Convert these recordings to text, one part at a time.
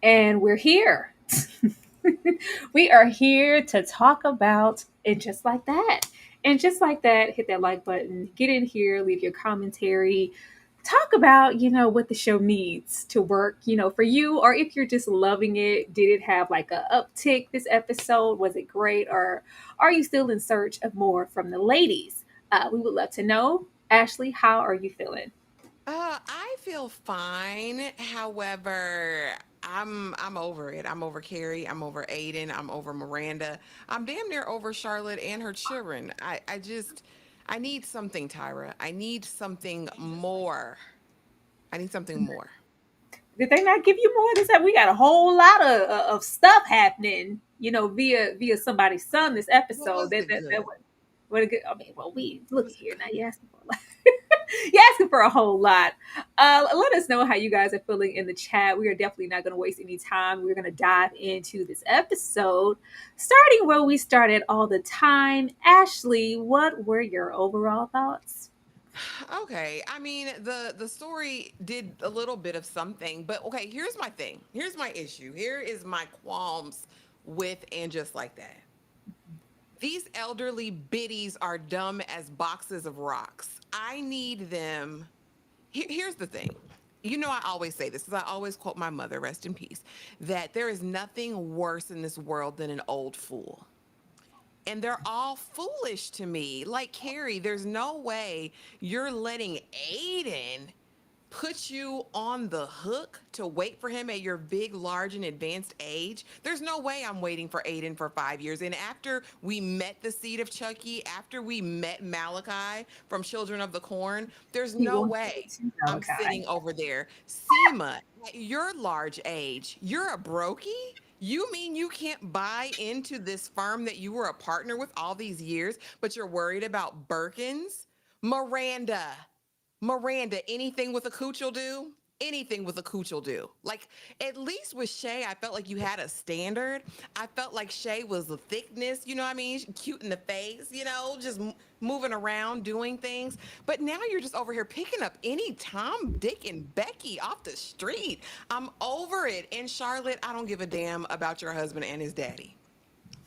And we're here. We are here to talk about it just like that. And just like that, hit that like button, get in here, leave your commentary, talk about, what the show needs to work, for you, or if you're just loving it. Did it have like a uptick this episode? Was it great? Or are you still in search of more from the ladies? We would love to know. Ashley, how are you feeling? I feel fine. However, I'm over it. I'm over Carrie. I'm over Aiden. I'm over Miranda. I'm damn near over Charlotte and her children. I need something, Tyra. I need something more. I need something more. Did they not give you more? This we got a whole lot of stuff happening, via somebody's son this What episode. was That the that that good? what a good. I mean, well, we What look was at the here good? now. You asking for a lot. You asking for a whole lot. Let us know how you guys are feeling in the chat. We are definitely not going to waste any time. We're going to dive into this episode, starting where we started all the time. Ashley, what were your overall thoughts? Okay, I mean the story did a little bit of something, but okay, here's my thing. Here's my issue. Here is my qualms with and just like that. These elderly biddies are dumb as boxes of rocks. I need them. Here's the thing. You know, I always say this because I always quote my mother, rest in peace, that there is nothing worse in this world than an old fool. And they're all foolish to me. Like Carrie, there's no way you're letting Aiden put you on the hook to wait for him at your big, large, and advanced age. There's no way I'm waiting for Aiden for 5 years. And after we met the seed of Chucky, after we met Malachi from Children of the Corn, there's You no want to get way to I'm Malachi. sitting over there. Seema, at your large age, you're a brokey? You mean you can't buy into this firm that you were a partner with all these years, but you're worried about Birkins? Miranda, anything with a cooch will do. Anything with a cooch will do. Like, at least with Shay, I felt like you had a standard. I felt like Shay was the thickness, you know what I mean? Cute in the face, just moving around, doing things. But now you're just over here picking up any Tom, Dick, and Becky off the street. I'm over it. And Charlotte, I don't give a damn about your husband and his daddy.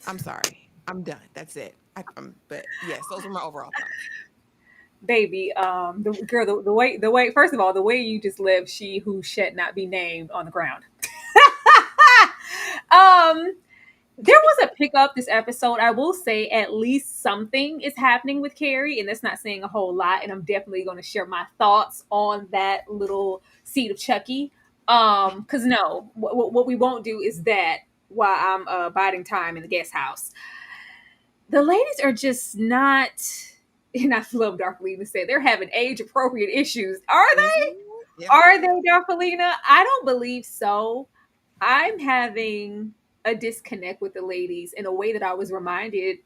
I'm sorry. I'm done. That's it. But yes, those are my overall thoughts. Baby, the girl, the way, first of all, the way you just live, she who should not be named on the ground. um, there was a pickup this episode. I will say at least something is happening with Carrie, and that's not saying a whole lot. And I'm definitely going to share my thoughts on that little seed of Chucky. Because no, what we won't do is that while I'm biding time in the guest house. The ladies are just not, and I love Darkelina said they're having age appropriate issues. Are they? Mhm. Yep. Are they, Darkelina? I don't believe so. I'm having a disconnect with the ladies in a way that I was reminded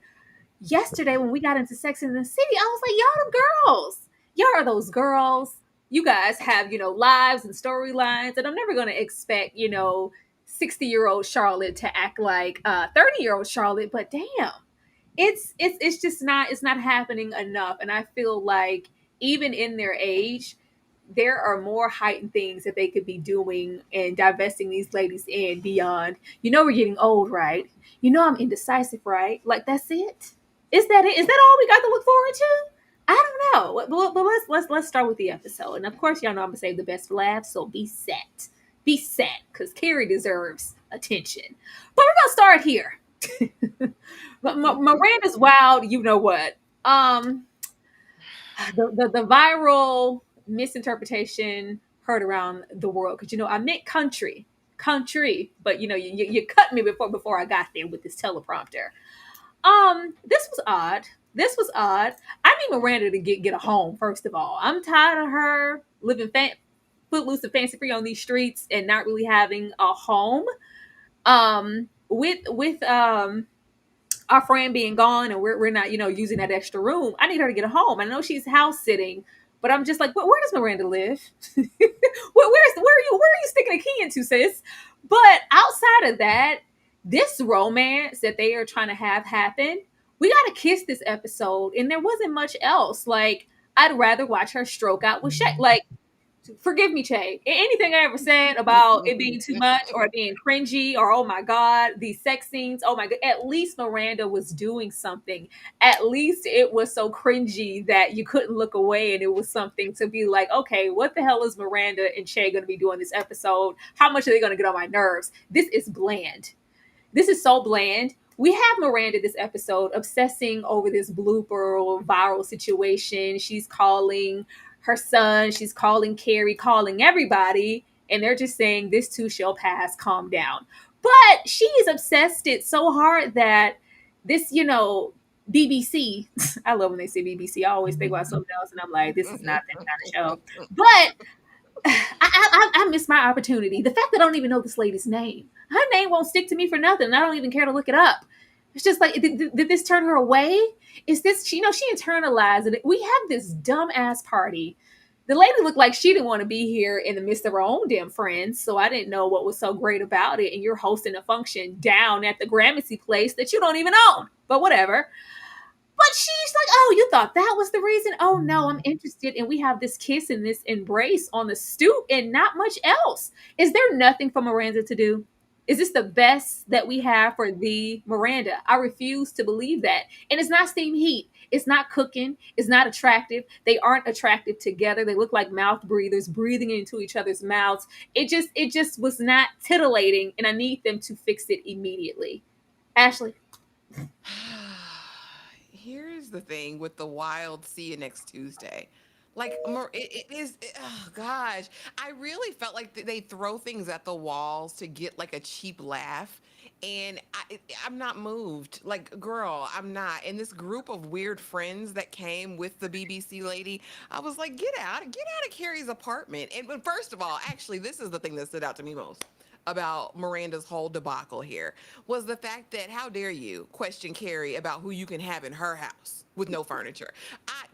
yesterday when we got into Sex in the City. I was like, y'all, them girls. Y'all are those girls. You guys have, lives and storylines, and I'm never going to expect, 60-year-old Charlotte to act like 30-year-old Charlotte, but damn, it's just not happening enough. And I feel like even in their age, there are more heightened things that they could be doing and divesting these ladies in beyond, we're getting old, right? I'm indecisive, right? Like, that's it. Is that it? Is that all we got to look forward to? I don't know. But let's start with the episode. And of course, y'all know I'm gonna save the best for last, so be set because Carrie deserves attention. But we're gonna start here. But Miranda's wild. You know what? The viral misinterpretation heard around the world because I meant country, but you cut me before I got there with this teleprompter. This was odd. This was odd. I need Miranda to get a home. First of all, I'm tired of her living footloose and fancy free on these streets and not really having a home. With our friend being gone and we're not using that extra room. I need her to get a home. I know she's house sitting, but I'm just like, where does Miranda live? Where are you sticking a key into, sis? But outside of that, this romance that they are trying to have happen, we got to kiss this episode, and there wasn't much else. Like, I'd rather watch her stroke out with Shay. Like, forgive me, Che. Anything I ever said about it being too much or being cringy or oh my god, these sex scenes, oh my god, at least Miranda was doing something. At least it was so cringy that you couldn't look away, and it was something to be like, okay, what the hell is Miranda and Che going to be doing this episode? How much are they going to get on my nerves? This is bland. This is so bland. We have Miranda this episode obsessing over this blooper or viral situation. She's calling her son, she's calling Carrie, calling everybody, and they're just saying, this too shall pass, calm down. But she is obsessed it so hard that this, BBC, I love when they say BBC. I always think about something else, and I'm like, this is not that kind of show. But I missed my opportunity. The fact that I don't even know this lady's name, her name won't stick to me for nothing. I don't even care to look it up. It's just like, did this turn her away? Is this, she internalized it. We have this dumbass party. The lady looked like she didn't want to be here in the midst of her own damn friends. So I didn't know what was so great about it. And you're hosting a function down at the Gramercy place that you don't even own. But whatever. But she's like, oh, you thought that was the reason? Oh, no, I'm interested. And we have this kiss and this embrace on the stoop and not much else. Is there nothing for Miranda to do? Is this the best that we have for the Miranda? I refuse to believe that. And it's not steam heat. It's not cooking. It's not attractive. They aren't attractive together. They look like mouth breathers breathing into each other's mouths. It just was not titillating. And I need them to fix it immediately. Ashley. Here's the thing with the wild see you next Tuesday. Like, it is, oh gosh. I really felt like they throw things at the walls to get like a cheap laugh. And I'm not moved. Like, girl, I'm not. And this group of weird friends that came with the BBC lady, I was like, get out of Carrie's apartment. And but first of all, actually, this is the thing that stood out to me most about Miranda's whole debacle here was the fact that how dare you question Carrie about who you can have in her house with no furniture.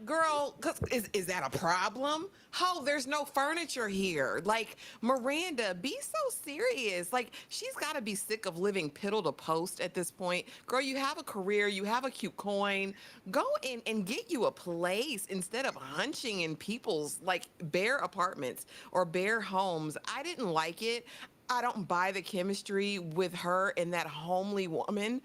Girl, is that a problem? Oh, there's no furniture here. Like, Miranda, be so serious. Like, she's got to be sick of living piddle to post at this point. Girl, you have a career, you have a cute coin. Go in and get you a place instead of hunching in people's like bare apartments or bare homes. I didn't like it. I don't buy the chemistry with her and that homely woman.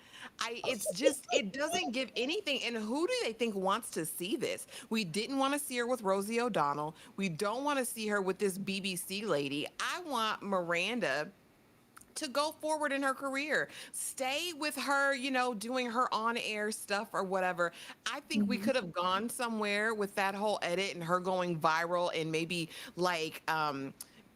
It's just it doesn't give anything. And who do they think wants to see this? We didn't want to see her with Rosie O'Donnell. We don't want to see her with this BBC lady. I want Miranda to go forward in her career. Stay with her, doing her on air stuff or whatever. I think we Mhm. could have gone somewhere with that whole edit and her going viral and maybe like,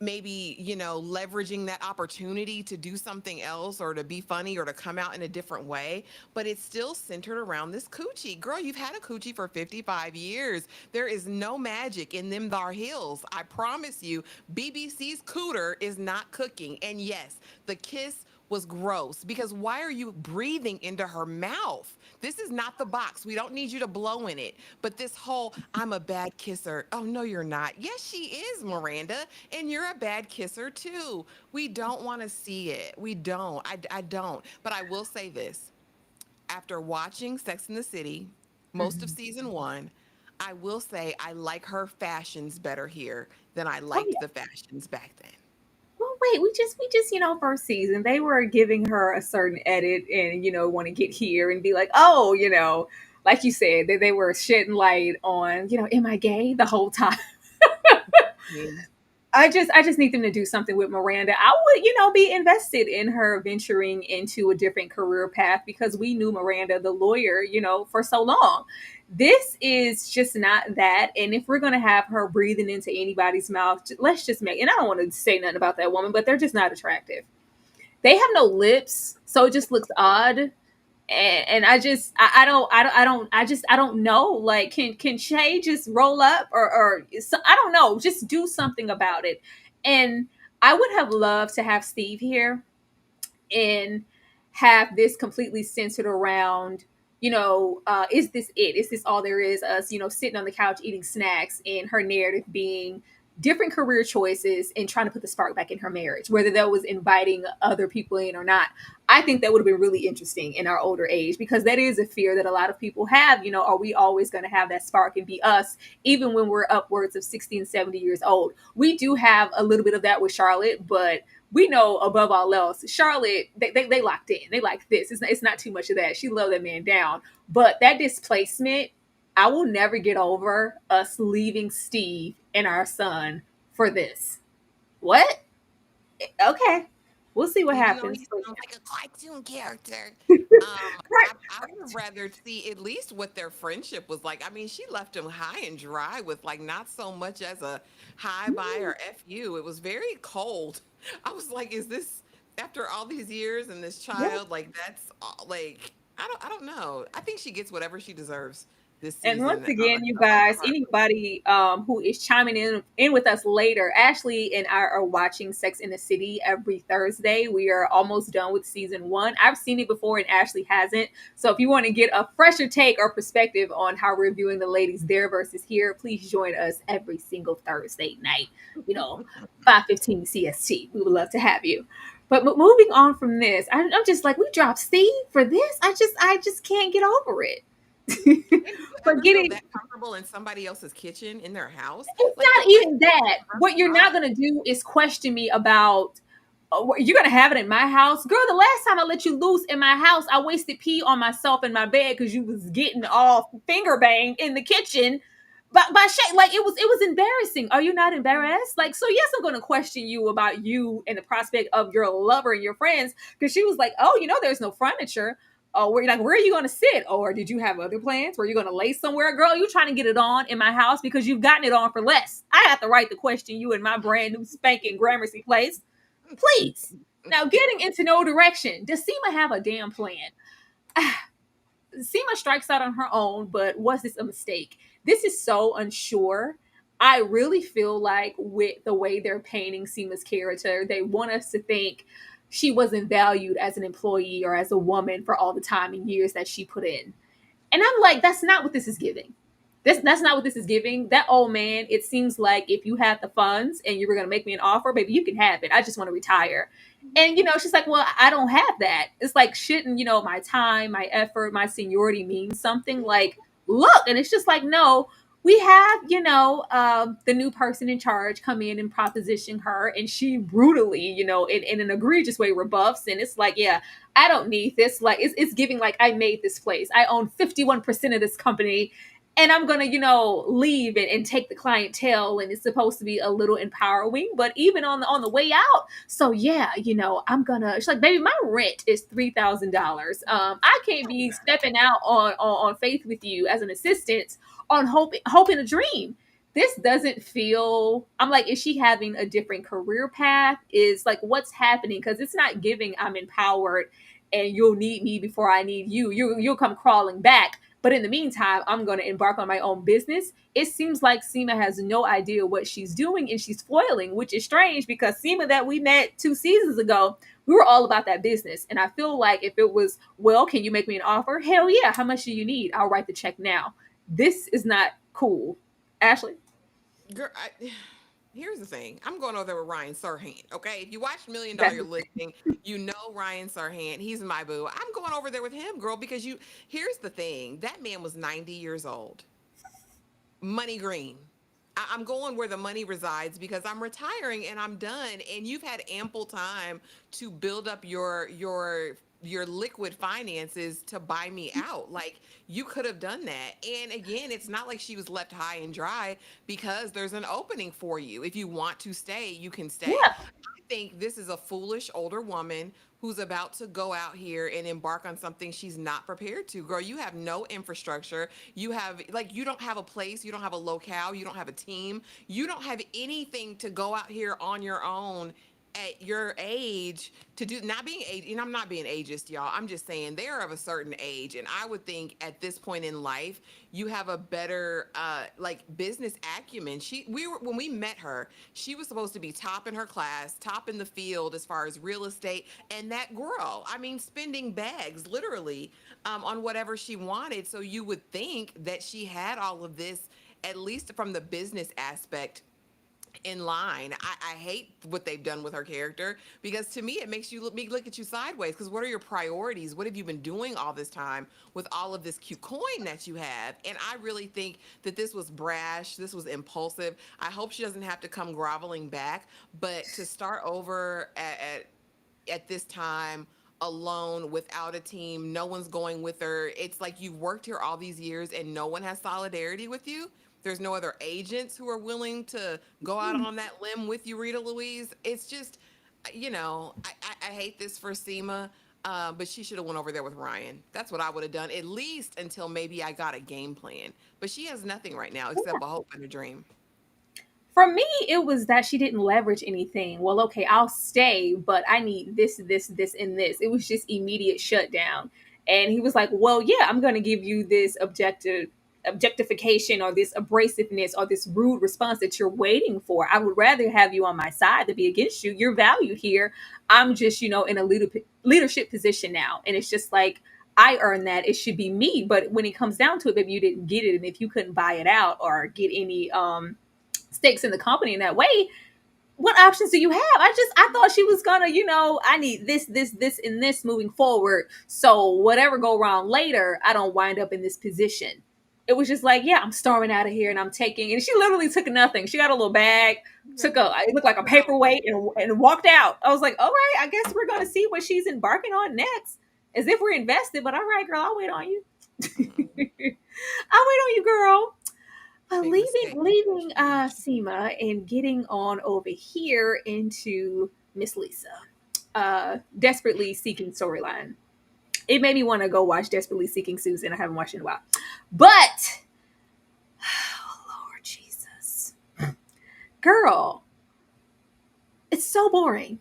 maybe leveraging that opportunity to do something else or to be funny or to come out in a different way, but it's still centered around this coochie. Girl, you've had a coochie for 55 years. There is no magic in them thar hills. I promise you, BBC's cooter is not cooking. And yes, the kiss was gross because why are you breathing into her mouth? This is not the box. We don't need you to blow in it. But this whole, I'm a bad kisser. Oh, no, you're not. Yes, she is, Miranda. And you're a bad kisser too. We don't want to see it. We don't. I don't. But I will say this after watching Sex in the City, most of Mhm. season one, I will say I like her fashions better here than I Oh liked yeah. the fashions back then. Well, wait, we just, first season, they were giving her a certain edit and, want to get here and be like, oh, like you said, they were shedding light on, am I gay the whole time? Yeah. I just need them to do something with Miranda. I would, be invested in her venturing into a different career path because we knew Miranda, the lawyer, for so long. This is just not that. And if we're gonna have her breathing into anybody's mouth, let's just make. And I don't want to say nothing about that woman, but they're just not attractive. They have no lips, so it just looks odd. And I don't know. Like, can Shay just roll up or I don't know, just do something about it. And I would have loved to have Steve here and have this completely centered around, is this it? Is this all there is? Us, sitting on the couch eating snacks, and her narrative being different career choices and trying to put the spark back in her marriage, whether that was inviting other people in or not. I think that would have been really interesting in our older age, because that is a fear that a lot of people have. Are we always going to have that spark and be us, even when we're upwards of 60 and 70 years old? We do have a little bit of that with Charlotte, but we know above all else, Charlotte, they locked in. They like this. It's not too much of that. She loved that man down. But that displacement, I will never get over us leaving Steve and our son for this. What? Okay. We'll see what Even though happens. he But sounds like a cartoon character. I would have rather see at least what their friendship was like. I mean, she left him high and dry with like not so much as a hi bye or f you. It was very cold. I was like, is this after all these years and this yeah. child like like I don't know. I think she gets whatever she deserves this And once season. again, you I like guys, her heart. anybody who is chiming in with us later, Ashley and I are watching Sex in the City every Thursday. We are almost done with season one. I've seen it before, and Ashley hasn't. So if you want to get a fresher take or perspective on how we're viewing the ladies there versus here, please join us every single Thursday night. 5:15 CST. We would love to have you. But moving on from this, I'm just like, we dropped Steve for this. I just can't get over it. And do you But ever feel getting that comfortable in somebody else's kitchen in their house? it's Like the not way even that. the What you're not restaurant. gonna do is question me about, you're gonna have it in my house, girl. The last time I let you loose in my house, I wasted pee on myself in my bed because you was getting all finger banged in the kitchen. But by Shay, like it was embarrassing. Are you not embarrassed? Like, so yes, I'm gonna question you about you and the prospect of your lover and your friends, because she was like, oh, there's no furniture. Oh, where are you going to sit? Or did you have other plans? Were you going to lay somewhere? Girl, you trying to get it on in my house because you've gotten it on for less. I have the right to question you in my brand new spanking Gramercy place. Please. Now, getting into no direction. Does Seema have a damn plan? Seema strikes out on her own, but was this a mistake? This is so unsure. I really feel like with the way they're painting Seema's character, they want us to think she wasn't valued as an employee or as a woman for all the time and years that she put in. And I'm like, that's not what this is giving. That's not what this is giving. That old man, it seems like if you had the funds and you were gonna make me an offer, baby, you can have it. I just want to retire. And she's like, well, I don't have that. It's like, shouldn't my time, my effort, my seniority mean something? Like, look, and it's just like, no, we have the new person in charge come in and proposition her, and she brutally, in an egregious way rebuffs, and it's like, yeah, I don't need this. Like, it's giving like, I made this place. I own 51% of this company, and I'm gonna, leave and take the clientele, and it's supposed to be a little empowering, but even on the way out. So yeah, I'm gonna. She's like, baby, my rent is $3,000. I can't be stepping out on faith with you as an assistant on hope in a dream. This doesn't feel. I'm like, is she having a different career path? Is like, what's happening? Because it's not giving I'm empowered and you'll need me before I need you. You'll come crawling back. But in the meantime, I'm going to embark on my own business. It seems like Seema has no idea what she's doing, and she's foiling, which is strange because Seema that we met 2 seasons ago, we were all about that business. And I feel like if it was, well, can you make me an offer? Hell yeah. How much do you need? I'll write the check now. This is not cool. Ashley? Girl, here's the thing. I'm going over there with Ryan Serhant. Okay, if you watch Million Dollar That's You're Listening, you know Ryan Serhant. He's my boo. I'm going over there with him, girl, because you. Here's the thing. That man was 90 years old. Money green. I'm going where the money resides because I'm retiring and I'm done. And you've had ample time to build up your liquid finances to buy me out. Like you could have done that. And again, it's not like she was left high and dry because there's an opening for you. If you want to stay, you can stay. yeah. I think this is a foolish older woman who's about to go out here and embark on something she's not prepared to. Girl, you have no infrastructure. You have like you don't have a place, you don't have a locale, you don't have a team. You don't have anything to go out here on your own at your age to do not being age and I'm not being ageist, y'all. I'm just saying they're of a certain age. And I would think at this point in life, you have a better like business acumen. We were when we met her, she was supposed to be top in her class, top in the field as far as real estate. And that girl, I mean, spending bags literally on whatever she wanted. So you would think that she had all of this, at least from the business aspect in line. I hate what they've done with her character because to me it makes you look me look at you sideways. Because what are your priorities? What have you been doing all this time with all of this cute coin that you have? And I really think that this was brash. This was impulsive. I hope she doesn't have to come groveling back. But to start over at this time alone without a team, no one's going with her. It's like you've worked here all these years and no one has solidarity with you. There's no other agents who are willing to go out on that limb with you, Rita Louise. It's just, I hate this for Seema, but she should have went over there with Ryan. That's what I would have done, at least until maybe I got a game plan. But she has nothing right now except a hope and a dream. For me, it was that she didn't leverage anything. Well, okay, I'll stay, but I need this, this, this, and this. It was just immediate shutdown. And he was like, well, yeah, I'm going to give you this objectification or this abrasiveness or this rude response that you're waiting for. I would rather have you on my side than be against you. You're valued here. I'm just, in a leadership position now. And it's just like, I earned that. It should be me. But when it comes down to it, if you didn't get it and if you couldn't buy it out or get any stakes in the company in that way, what options do you have? I thought she was gonna, I need this, and this moving forward. So whatever go wrong later, I don't wind up in this position. It was just like, yeah, I'm storming out of here and I'm taking, and she literally took nothing. She got a little bag, Yeah. it looked like a Girl, paperweight and walked out. I was like, all right, I guess we're gonna see what she's embarking on next. As if we're invested, but all right, girl, I'll wait on you. I'll mm-mm. wait on you, girl. Big mistake. Leaving Seema and getting on over here into Miss Lisa, desperately seeking storyline. It made me want to go watch Desperately Seeking Susan. I haven't watched it in a while, but oh Lord Jesus, girl, it's so boring.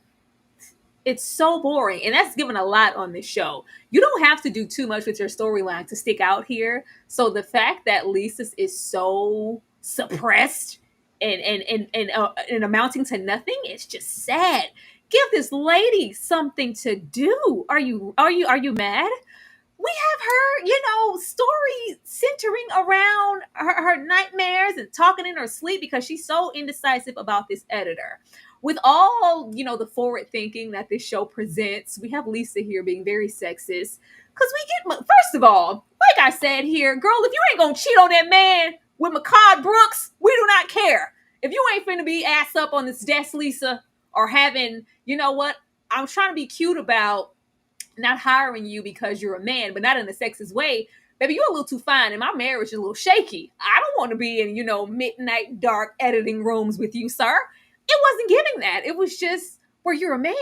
It's so boring, and that's given a lot on this show. You don't have to do too much with your storyline to stick out here. So the fact that Lisa's is so suppressed and amounting to nothing, it's just sad. Give this lady something to do. Are you mad? We have her, story centering around her nightmares and talking in her sleep because she's so indecisive about this editor. With all, the forward thinking that this show presents, we have Lisa here being very sexist. Because first of all, like I said here, girl, if you ain't gonna cheat on that man with McCall Brooks, we do not care. If you ain't finna be ass up on this desk, Lisa, or having, you know what, I'm trying to be cute about not hiring you because you're a man, but not in a sexist way. Baby, you're a little too fine, and my marriage is a little shaky. I don't want to be in, midnight dark editing rooms with you, sir. It wasn't giving that. It was just where you're a man.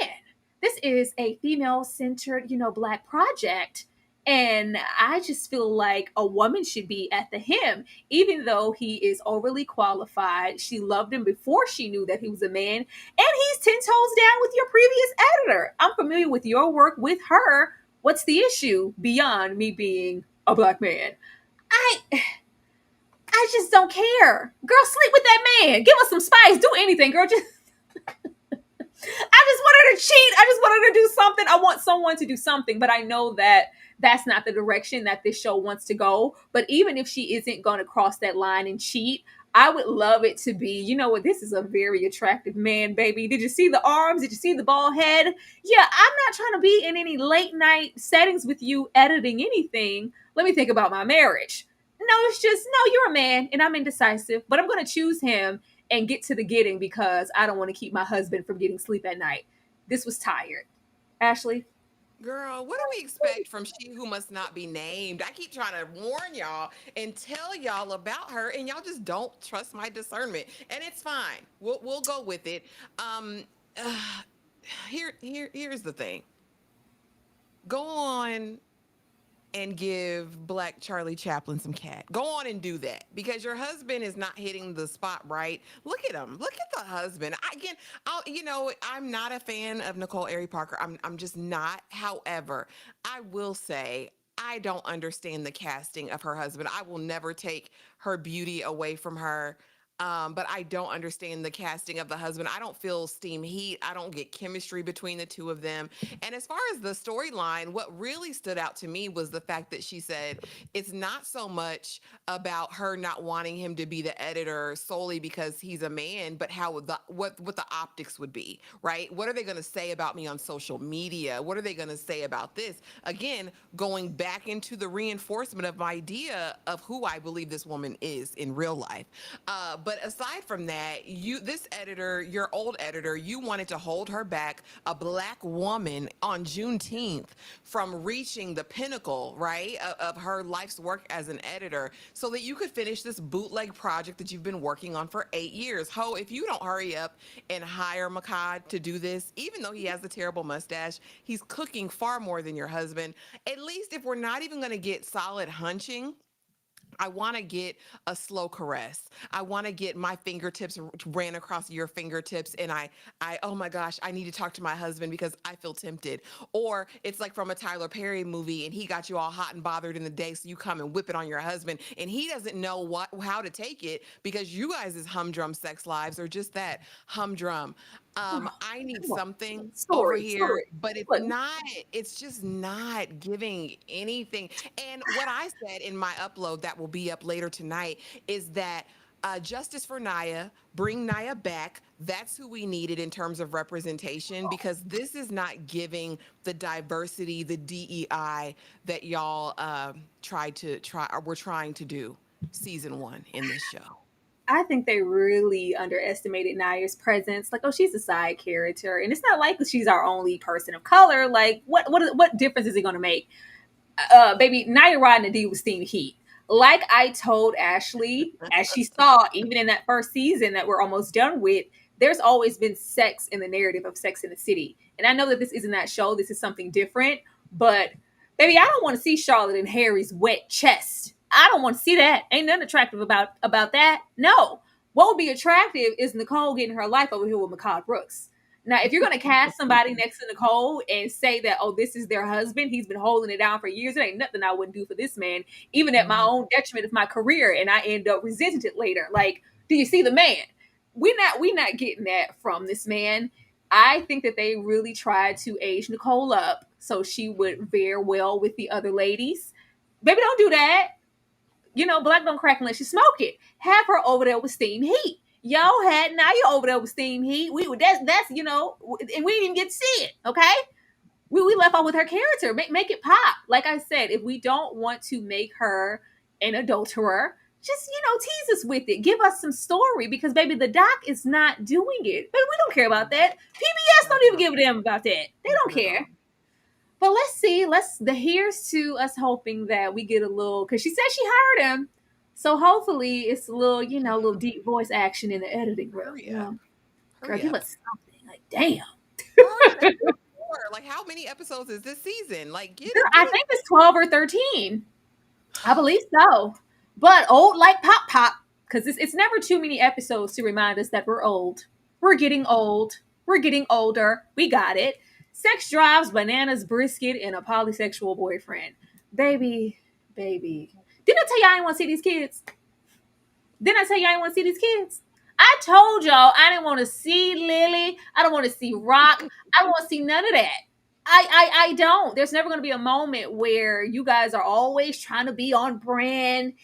This is a female centered, black project. And I just feel like a woman should be at the hem, even though he is overly qualified. She loved him before she knew that he was a man, and he's 10 toes down with your previous editor. I'm familiar with your work with her. What's the issue beyond me being a black man? I I just don't care. Girl, sleep with that man. Give us some spice. Do anything, girl. Just I just want her to cheat. I just want her to do something. I want someone to do something, but I know that that's not the direction that this show wants to go. But even if she isn't going to cross that line and cheat, I would love it to be, you know what, this is a very attractive man, baby. Did you see the arms? Did you see the bald head? Yeah, I'm not trying to be in any late night settings with you editing anything. Let me think about my marriage. No, it's just, no, you're a man and I'm indecisive, but I'm going to choose him and get to the getting because I don't want to keep my husband from getting sleep at night. This was tired. Ashley? Girl, what do we expect from she who must not be named? I keep trying to warn y'all and tell y'all about her, and y'all just don't trust my discernment. And it's fine. We'll go with it. Um, uh, here's the thing. Go on and give Black Charlie Chaplin some cat. Go on and do that because your husband is not hitting the spot right. Look at him. Look at the husband. I'm not a fan of Nicole Ari Parker. I'm just not. However, I will say I don't understand the casting of her husband. I will never take her beauty away from her. But I don't understand the casting of the husband. I don't feel steam heat. I don't get chemistry between the two of them. And as far as the storyline, what really stood out to me was the fact that she said it's not so much about her not wanting him to be the editor solely because he's a man, but how what the optics would be, right? What are they going to say about me on social media? What are they going to say about this? Again, going back into the reinforcement of my idea of who I believe this woman is in real life. But aside from that, this editor, your old editor, you wanted to hold her back, a black woman on Juneteenth, from reaching the pinnacle, right, of her life's work as an editor, so that you could finish this bootleg project that you've been working on for 8 years. Ho, if you don't hurry up and hire Makad to do this, even though he has a terrible mustache, he's cooking far more than your husband. At least if we're not even going to get solid hunching, I want to get a slow caress. I want to get my fingertips ran across your fingertips, and oh my gosh, I need to talk to my husband because I feel tempted. Or it's like from a Tyler Perry movie, and he got you all hot and bothered in the day, so you come and whip it on your husband, and he doesn't know how to take it because you guys' humdrum sex lives are just that humdrum. Oh, I need come on. something over Story, here, story. but it's Look, not. It's just not giving anything. And what I said in my upload that will be up later tonight is that justice for Naya, bring Naya back. That's who we needed in terms of representation because this is not giving the diversity, the DEI that y'all we're trying to do season one in this show. I think they really underestimated Naya's presence. Like, oh, she's a side character, and it's not like she's our only person of color. Like, what difference is it going to make? Baby, Naya riding the D with steam heat. Like I told Ashley, as she saw, even in that first season that we're almost done with, there's always been sex in the narrative of Sex in the City. And I know that this isn't that show, this is something different, but baby, I don't want to see Charlotte and Harry's wet chest. I don't want to see that. Ain't nothing attractive about that. No. What would be attractive is Nicole getting her life over here with Makad Brooks. Now, if you're going to cast somebody next to Nicole and say that, oh, this is their husband, he's been holding it down for years, it ain't nothing I wouldn't do for this man, even at my Mhm. own detriment of my career, and I end up resenting it later. Like, do you see the man? We not getting that from this man. I think that they really tried to age Nicole up so she would fare well with the other ladies. Baby, don't do that. Black don't crack unless you smoke it. Have her over there with steam heat. Y'all had now you over there with steam heat. That's and we didn't even get to see it. Okay, we left off with her character. Make it pop. Like I said, if we don't want to make her an adulterer, just tease us with it. Give us some story because baby, the doc is not doing it. But we don't care about that. PBS don't even give a damn about that. They don't No. care. But let's see. Here's to us hoping that we get a little because she said she hired him. So hopefully it's a little, little deep voice action in the editing room. Hurry up. Girl, Hurry give up. us something. Like, damn. We're already on episode 4. Like, how many episodes is this season? Like, get Girl, it, get I it. think it's 12 or 13. I believe so. But old like pop pop, because it's never too many episodes to remind us that we're old. We're getting old. We're getting older. We got it. Sex drives, bananas, brisket, and a polysexual boyfriend. Baby, baby. Didn't I tell you I didn't want to see these kids? Didn't I tell you I didn't want to see these kids? I told y'all I didn't want to see Lily. I don't want to see Rock. I don't want to see none of that. I don't. There's never going to be a moment where you guys are always trying to be on brand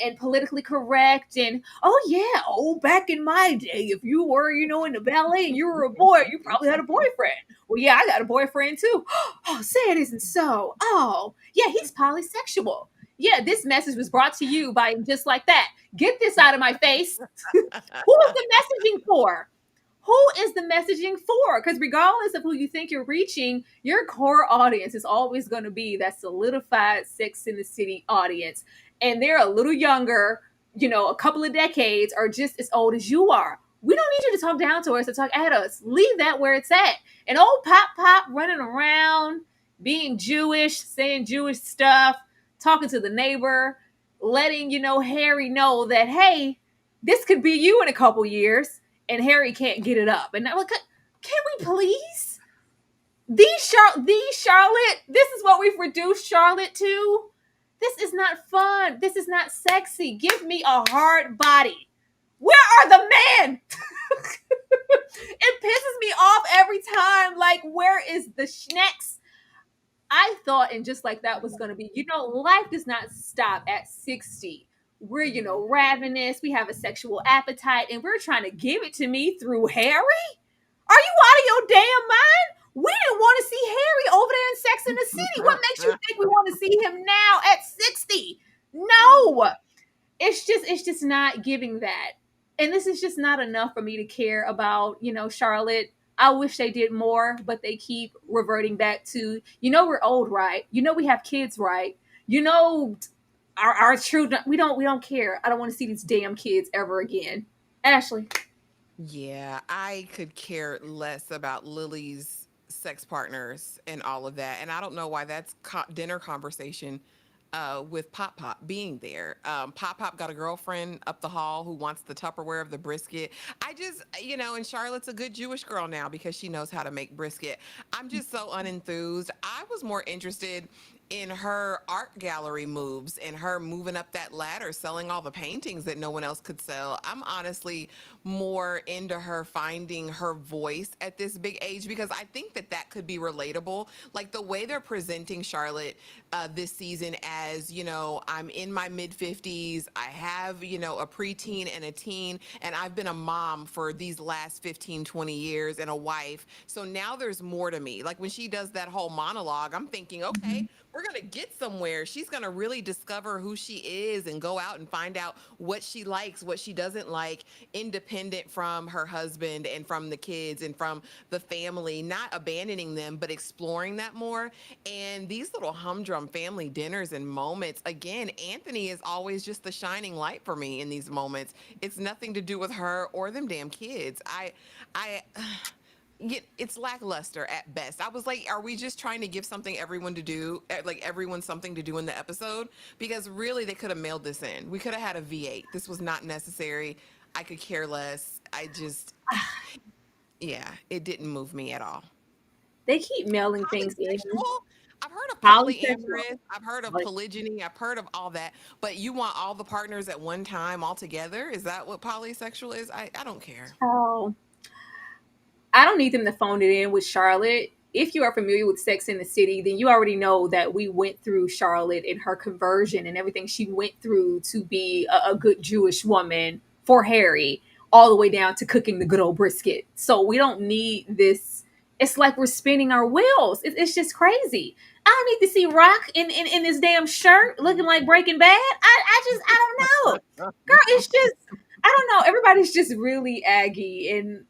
and politically correct. And oh yeah, back in my day, if you were, in the ballet and you were a boy, you probably had a boyfriend. Well, yeah, I got a boyfriend too. Oh, say it isn't so. Oh, yeah, he's polysexual. Yeah, this message was brought to you by just like that. Get this out of my face. Who is the messaging for? Who is the messaging for? Because regardless of who you think you're reaching, your core audience is always going to be that solidified Sex in the City audience. And they're a little younger, a couple of decades, or just as old as you are. We don't need you to talk down to us or talk at us. Leave that where it's at. And old Pop Pop running around, being Jewish, saying Jewish stuff, talking to the neighbor, letting, Harry know that, hey, this could be you in a couple years and Harry can't get it up. And I'm like, can we please? The Charlotte, this is what we've reduced Charlotte to. This is not fun. This is not sexy. Give me a hard body. Where are the men? It pisses me off every time. Like, where is the schnecks? I thought, and just like that was going to be, life does not stop at 60. We're, ravenous. We have a sexual appetite, and we're trying to give it to me through Harry? Are you out of your damn mind? We didn't want to see Harry over there in Sex in the City. What makes you think we want to see him now at 60? No. It's just not giving that. And this is just not enough for me to care about, Charlotte. I wish they did more, but they keep reverting back to, we're old, right? We have kids, right? Our children, we don't care. I don't want to see these damn kids ever again. Ashley. Yeah, I could care less about Lily's sex partners and all of that. And I don't know why that's dinner conversation with Pop Pop being there. Pop Pop got a girlfriend up the hall who wants the Tupperware of the brisket. I just, and Charlotte's a good Jewish girl now because she knows how to make brisket. I'm just so unenthused. I was more interested in her art gallery moves and her moving up that ladder, selling all the paintings that no one else could sell. I'm honestly more into her finding her voice at this big age because I think that that could be relatable. Like the way they're presenting Charlotte this season as, I'm in my mid 50s, I have, a preteen and a teen, and I've been a mom for these last 15, 20 years and a wife. So now there's more to me. Like when she does that whole monologue, I'm thinking, okay, we're going to get somewhere. She's going to really discover who she is and go out and find out what she likes, what she doesn't like, independent from her husband and from the kids and from the family, not abandoning them, but exploring that more. And these little humdrum family dinners and moments, again, Anthony is always just the shining light for me in these moments. It's nothing to do with her or them damn kids. I, it's lackluster at best. I was like, are we just trying to give something everyone to do, like everyone something to do in the episode? Because really, they could have mailed this in. We could have had a V8. This was not necessary. I could care less. I just, yeah, it didn't move me at all. They keep mailing things in. Polysexual? I've heard of Polysexual. polyamorous. I've heard of polygyny. I've heard of all that. But you want all the partners at one time all together? Is that what polysexual is? I don't care. Oh, I don't need them to phone it in with Charlotte. If you are familiar with Sex in the City, then you already know that we went through Charlotte and her conversion and everything she went through to be a good Jewish woman for Harry, all the way down to cooking the good old brisket. So we don't need this. It's like we're spinning our wheels. It's just crazy. I don't need to see Rock in this damn shirt looking like Breaking Bad. I don't know. Girl, it's just, I don't know. Everybody's just really aggy, and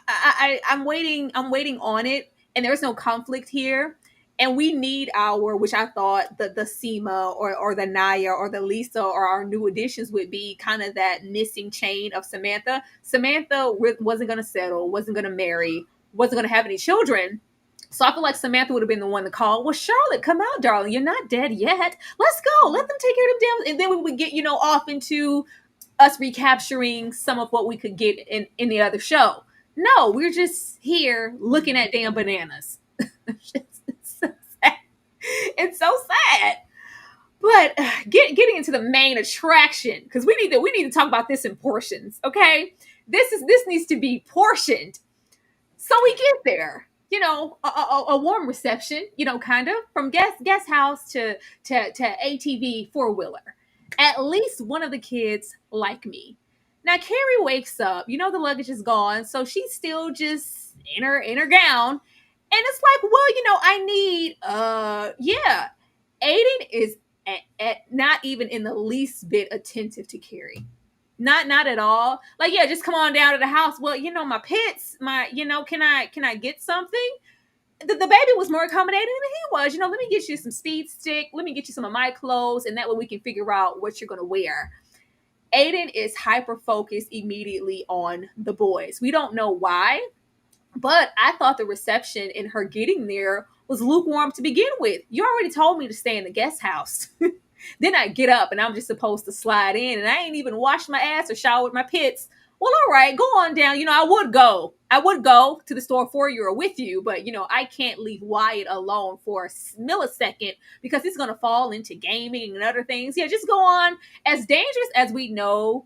I'm waiting. I'm waiting on it, and there's no conflict here. And we need our, which I thought the Seema or the Naya or the Lisa or our new additions would be kind of that missing chain of Samantha. Samantha wasn't going to settle, wasn't going to marry, wasn't going to have any children. So I feel like Samantha would have been the one to call. Well, Charlotte, come out, darling. You're not dead yet. Let's go. Let them take care of them damn. And then we would get, off into us recapturing some of what we could get in the other show. No, we're just here looking at damn bananas. It's so sad. It's so sad. But getting into the main attraction, because we need to talk about this in portions, okay? This needs to be portioned. So we get there, a warm reception, kind of from guest house to ATV four-wheeler. At least one of the kids like me. Now Carrie wakes up, the luggage is gone, so she's still just in her gown. And it's like, well, I need yeah. Aiden is not even in the least bit attentive to Carrie. Not at all. Like, yeah, just come on down to the house. Well, my pits, can I get something? The baby was more accommodating than he was. Let me get you some speed stick. Let me get you some of my clothes, and that way we can figure out what you're gonna wear. Aiden is hyper focused immediately on the boys. We don't know why, but I thought the reception in her getting there was lukewarm to begin with. You already told me to stay in the guest house. Then I get up and I'm just supposed to slide in, and I ain't even washed my ass or showered my pits. Well, all right, go on down. I would go. I would go to the store for you or with you, but I can't leave Wyatt alone for a millisecond because he's gonna fall into gaming and other things. Yeah, just go on. As dangerous as we know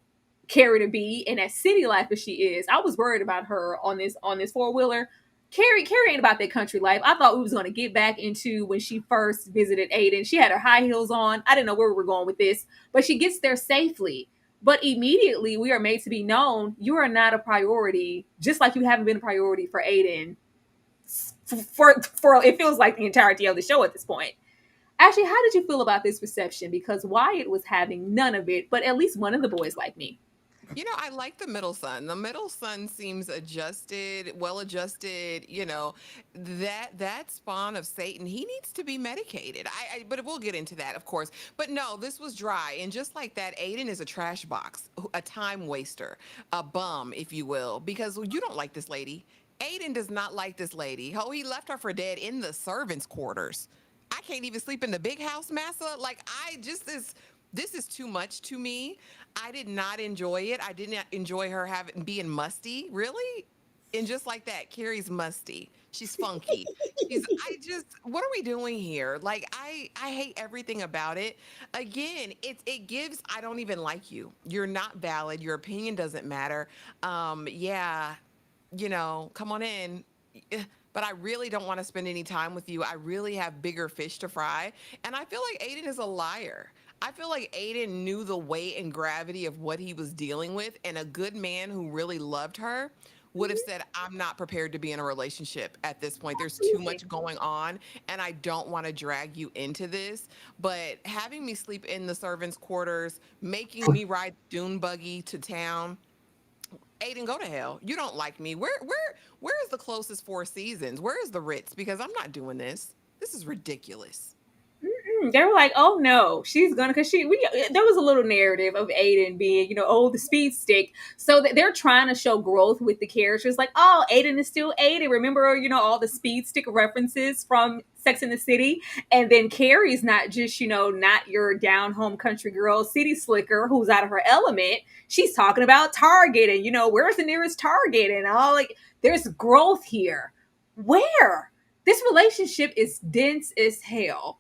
Carrie to be, and as city life as she is, I was worried about her on this four wheeler. Carrie ain't about that country life. I thought we was gonna get back into when she first visited Aiden. She had her high heels on. I didn't know where we were going with this, but she gets there safely. But immediately we are made to be known you are not a priority, just like you haven't been a priority for Aiden for it feels like the entirety of the show at this point. Actually, how did you feel about this reception? Because Wyatt was having none of it, but at least one of the boys like me. I like the middle son. The middle son seems adjusted, well adjusted. That spawn of Satan, he needs to be medicated. But we'll get into that, of course. But no, this was dry, and just like that, Aiden is a trash box, a time waster, a bum, if you will, because you don't like this lady. Aiden does not like this lady. Oh, he left her for dead in the servants' quarters. I can't even sleep in the big house, massa. Like I just this is too much to me. I did not enjoy it. I did not enjoy her having being musty, really. And just like that, Carrie's musty. She's funky. I just what are we doing here? Like I hate everything about it. Again, it gives I don't even like you. You're not valid. Your opinion doesn't matter. Yeah, come on in. But I really don't want to spend any time with you. I really have bigger fish to fry. And I feel like Aiden is a liar. I feel like Aiden knew the weight and gravity of what he was dealing with. And a good man who really loved her would have said, I'm not prepared to be in a relationship at this point. There's too Absolutely. much going on, and I don't want to drag you into this. But having me sleep in the servants' quarters, making me ride dune buggy to town, Aiden, go to hell. You don't like me. Where is the closest Four Seasons? Where is the Ritz? Because I'm not doing this. This is ridiculous. They were like, "Oh no, she's gonna," because there was a little narrative of Aiden being, oh, the speed stick. So that they're trying to show growth with the characters, like, oh, Aiden is still Aiden. Remember, all the speed stick references from Sex in the City, and then Carrie's not just, not your down home country girl, city slicker who's out of her element. She's talking about Target and where's the nearest Target and all like. There's growth here. Where this relationship is dense as hell,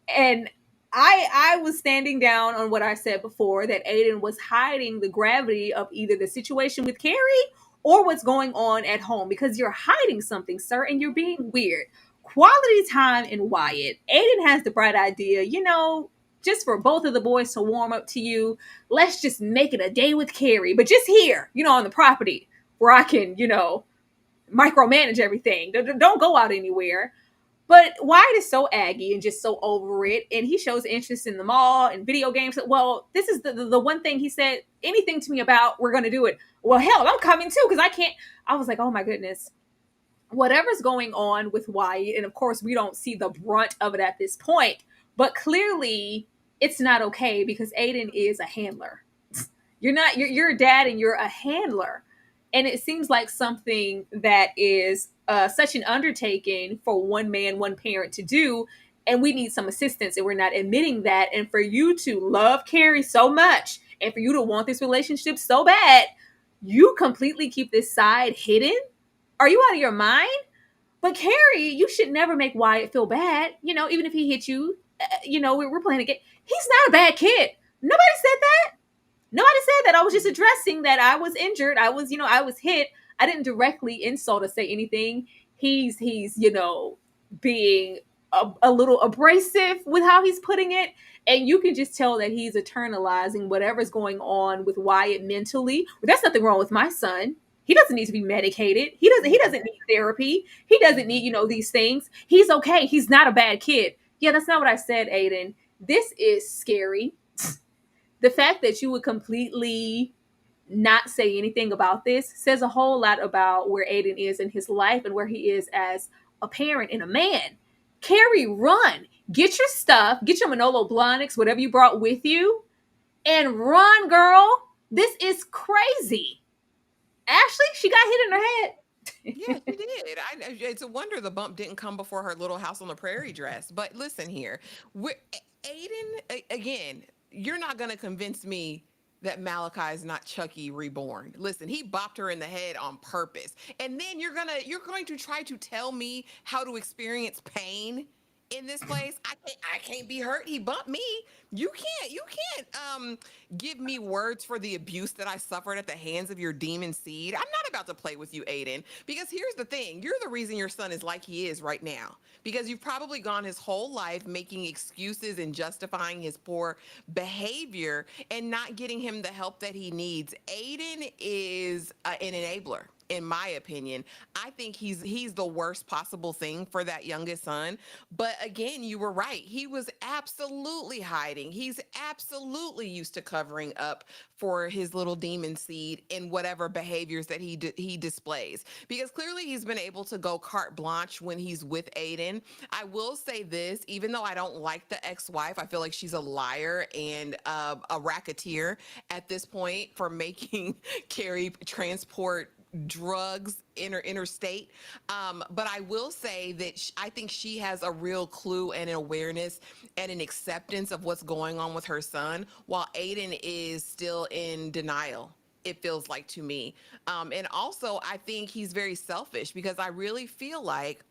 and I was standing down on what I said before, that Aiden was hiding the gravity of either the situation with Carrie or what's going on at home, because you're hiding something, sir, and you're being weird. Quality time in Wyatt. Aiden has the bright idea, just for both of the boys to warm up to you, let's just make it a day with Carrie, but just here, on the property where I can, micromanage everything. Don't go out anywhere. But Wyatt is so aggy and just so over it, and he shows interest in the mall and video games. Well, this is the one thing he said anything to me about. We're going to do it. Well, hell, I'm coming too because I can't. I was like, oh my goodness, whatever's going on with Wyatt, and of course we don't see the brunt of it at this point, but clearly it's not okay because Aiden is a handler. You're not. You're a dad, and you're a handler, and it seems like something that is such an undertaking for one man, one parent to do, and we need some assistance, and we're not admitting that. And for you to love Carrie so much, and for you to want this relationship so bad, you completely keep this side hidden. Are you out of your mind? But Carrie, you should never make Wyatt feel bad. Even if he hit you, we're playing a game. He's not a bad kid. Nobody said that. Nobody said that. I was just addressing that I was injured. I was hit. I didn't directly insult or say anything. He's being a little abrasive with how he's putting it. And you can just tell that he's internalizing whatever's going on with Wyatt mentally. But there's nothing wrong with my son. He doesn't need to be medicated. He doesn't need therapy. He doesn't need, these things. He's okay. He's not a bad kid. Yeah, that's not what I said, Aiden. This is scary. The fact that you would completely not say anything about this says a whole lot about where Aiden is in his life and where he is as a parent and a man. Carrie, run. Get your stuff, get your Manolo Blahniks, whatever you brought with you, and run, girl. This is crazy. Ashley, she got hit in her Yeah, head. she did. It's a wonder the bump didn't come before her Little House on the Prairie dress. But listen here, Aiden, again, you're not going to convince me that Malachi is not Chucky reborn. Listen, he bopped her in the head on purpose, and then you're going to try to tell me how to experience pain in this place. I can't be hurt. He bumped me. You can't give me words for the abuse that I suffered at the hands of your demon seed. I'm not about to play with you, Aiden, because here's the thing. You're the reason your son is like he is right now. Because you've probably gone his whole life making excuses and justifying his poor behavior and not getting him the help that he needs. Aiden is an enabler, in my opinion. I think he's the worst possible thing for that youngest son. But again, you were right. He was absolutely hiding. He's absolutely used to covering up for his little demon seed in whatever behaviors that he displays. Because clearly he's been able to go carte blanche when he's with Aiden. I will say this, even though I don't like the ex-wife, I feel like she's a liar and a racketeer at this point for making Carrie transport drugs interstate. But I will say that I think she has a real clue and an awareness and an acceptance of what's going on with her son, while Aiden is still in denial. It feels like to me. And also, I think he's very selfish because I really feel like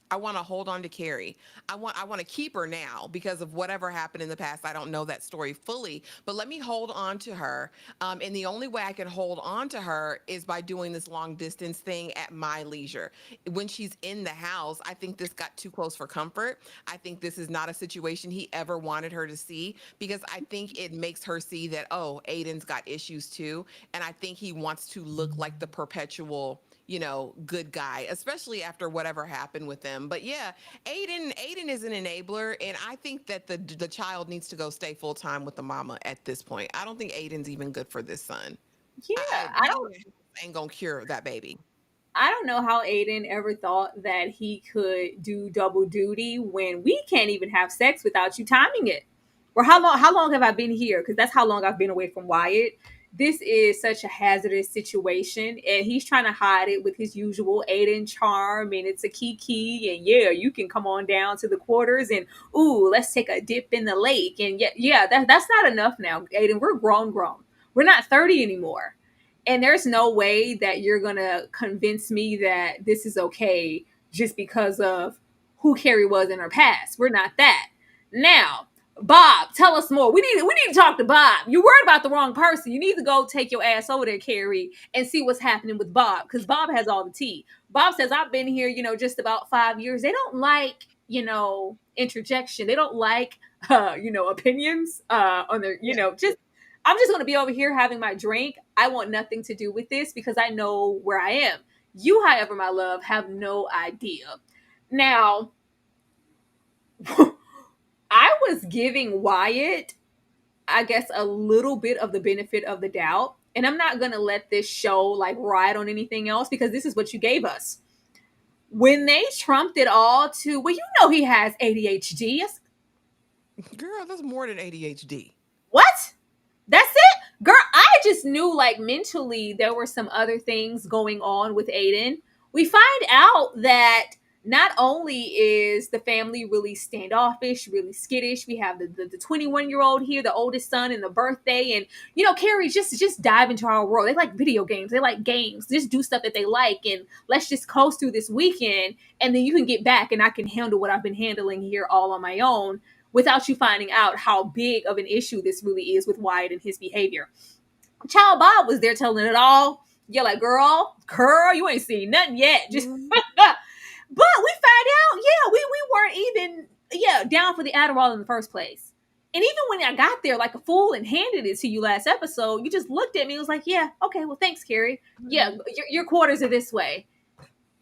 I want to hold on to Carrie. I want to keep her now because of whatever happened in the past. I don't know that story fully, but let me hold on to her. And the only way I can hold on to her is by doing this long distance thing at my leisure. When she's in the house, I think this got too close for comfort. I think this is not a situation he ever wanted her to see because I think it makes her see that, oh, Aiden's got issues too. And I think he wants to look like the perpetual, good guy, especially after whatever happened with them. But yeah, Aiden is an enabler, and I think that the child needs to go stay full time with the mama at this point. I don't think Aiden's even good for this son. Yeah, Power ain't gonna cure that baby. I don't know how Aiden ever thought that he could do double duty when we can't even have sex without you timing it. Or how long have I been here? Because that's how long I've been away from Wyatt. This is such a hazardous situation, and he's trying to hide it with his usual Aiden charm, and it's a kiki, and yeah, you can come on down to the quarters, and ooh, let's take a dip in the lake, and yeah, that's not enough now, Aiden. We're grown. We're not 30 anymore, and there's no way that you're gonna convince me that this is okay just because of who Carrie was in her past. We're not that. Now, Bob, tell us more. We need to talk to Bob. You're worried about the wrong person. You need to go take your ass over there, Carrie, and see what's happening with Bob, because Bob has all the tea. Bob says, I've been here, just about 5 years. They don't like, interjection. They don't like opinions on their, just I'm just going to be over here having my drink. I want nothing to do with this because I know where I am. You, however, my love, have no idea. Now, I was giving Wyatt, I guess, a little bit of the benefit of the doubt. And I'm not going to let this show like ride on anything else because this is what you gave us. When they trumped it all to, well, he has ADHD. Girl, that's more than ADHD. What? That's it? Girl, I just knew like mentally there were some other things going on with Aiden. We find out that not only is the family really standoffish, really skittish, we have the 21-year-old here, the oldest son, and the birthday. And, Carrie, just dive into our world. They like video games. They like games. Just do stuff that they like. And let's just coast through this weekend. And then you can get back and I can handle what I've been handling here all on my own without you finding out how big of an issue this really is with Wyatt and his behavior. Child Bob was there telling it all. You're like, girl, you ain't seen nothing yet. Just but we find out, yeah, we weren't even down for the Adderall in the first place. And even when I got there like a fool and handed it to you last episode, you just looked at me and was like, yeah, okay, well, thanks, Carrie. Yeah, your quarters are this way.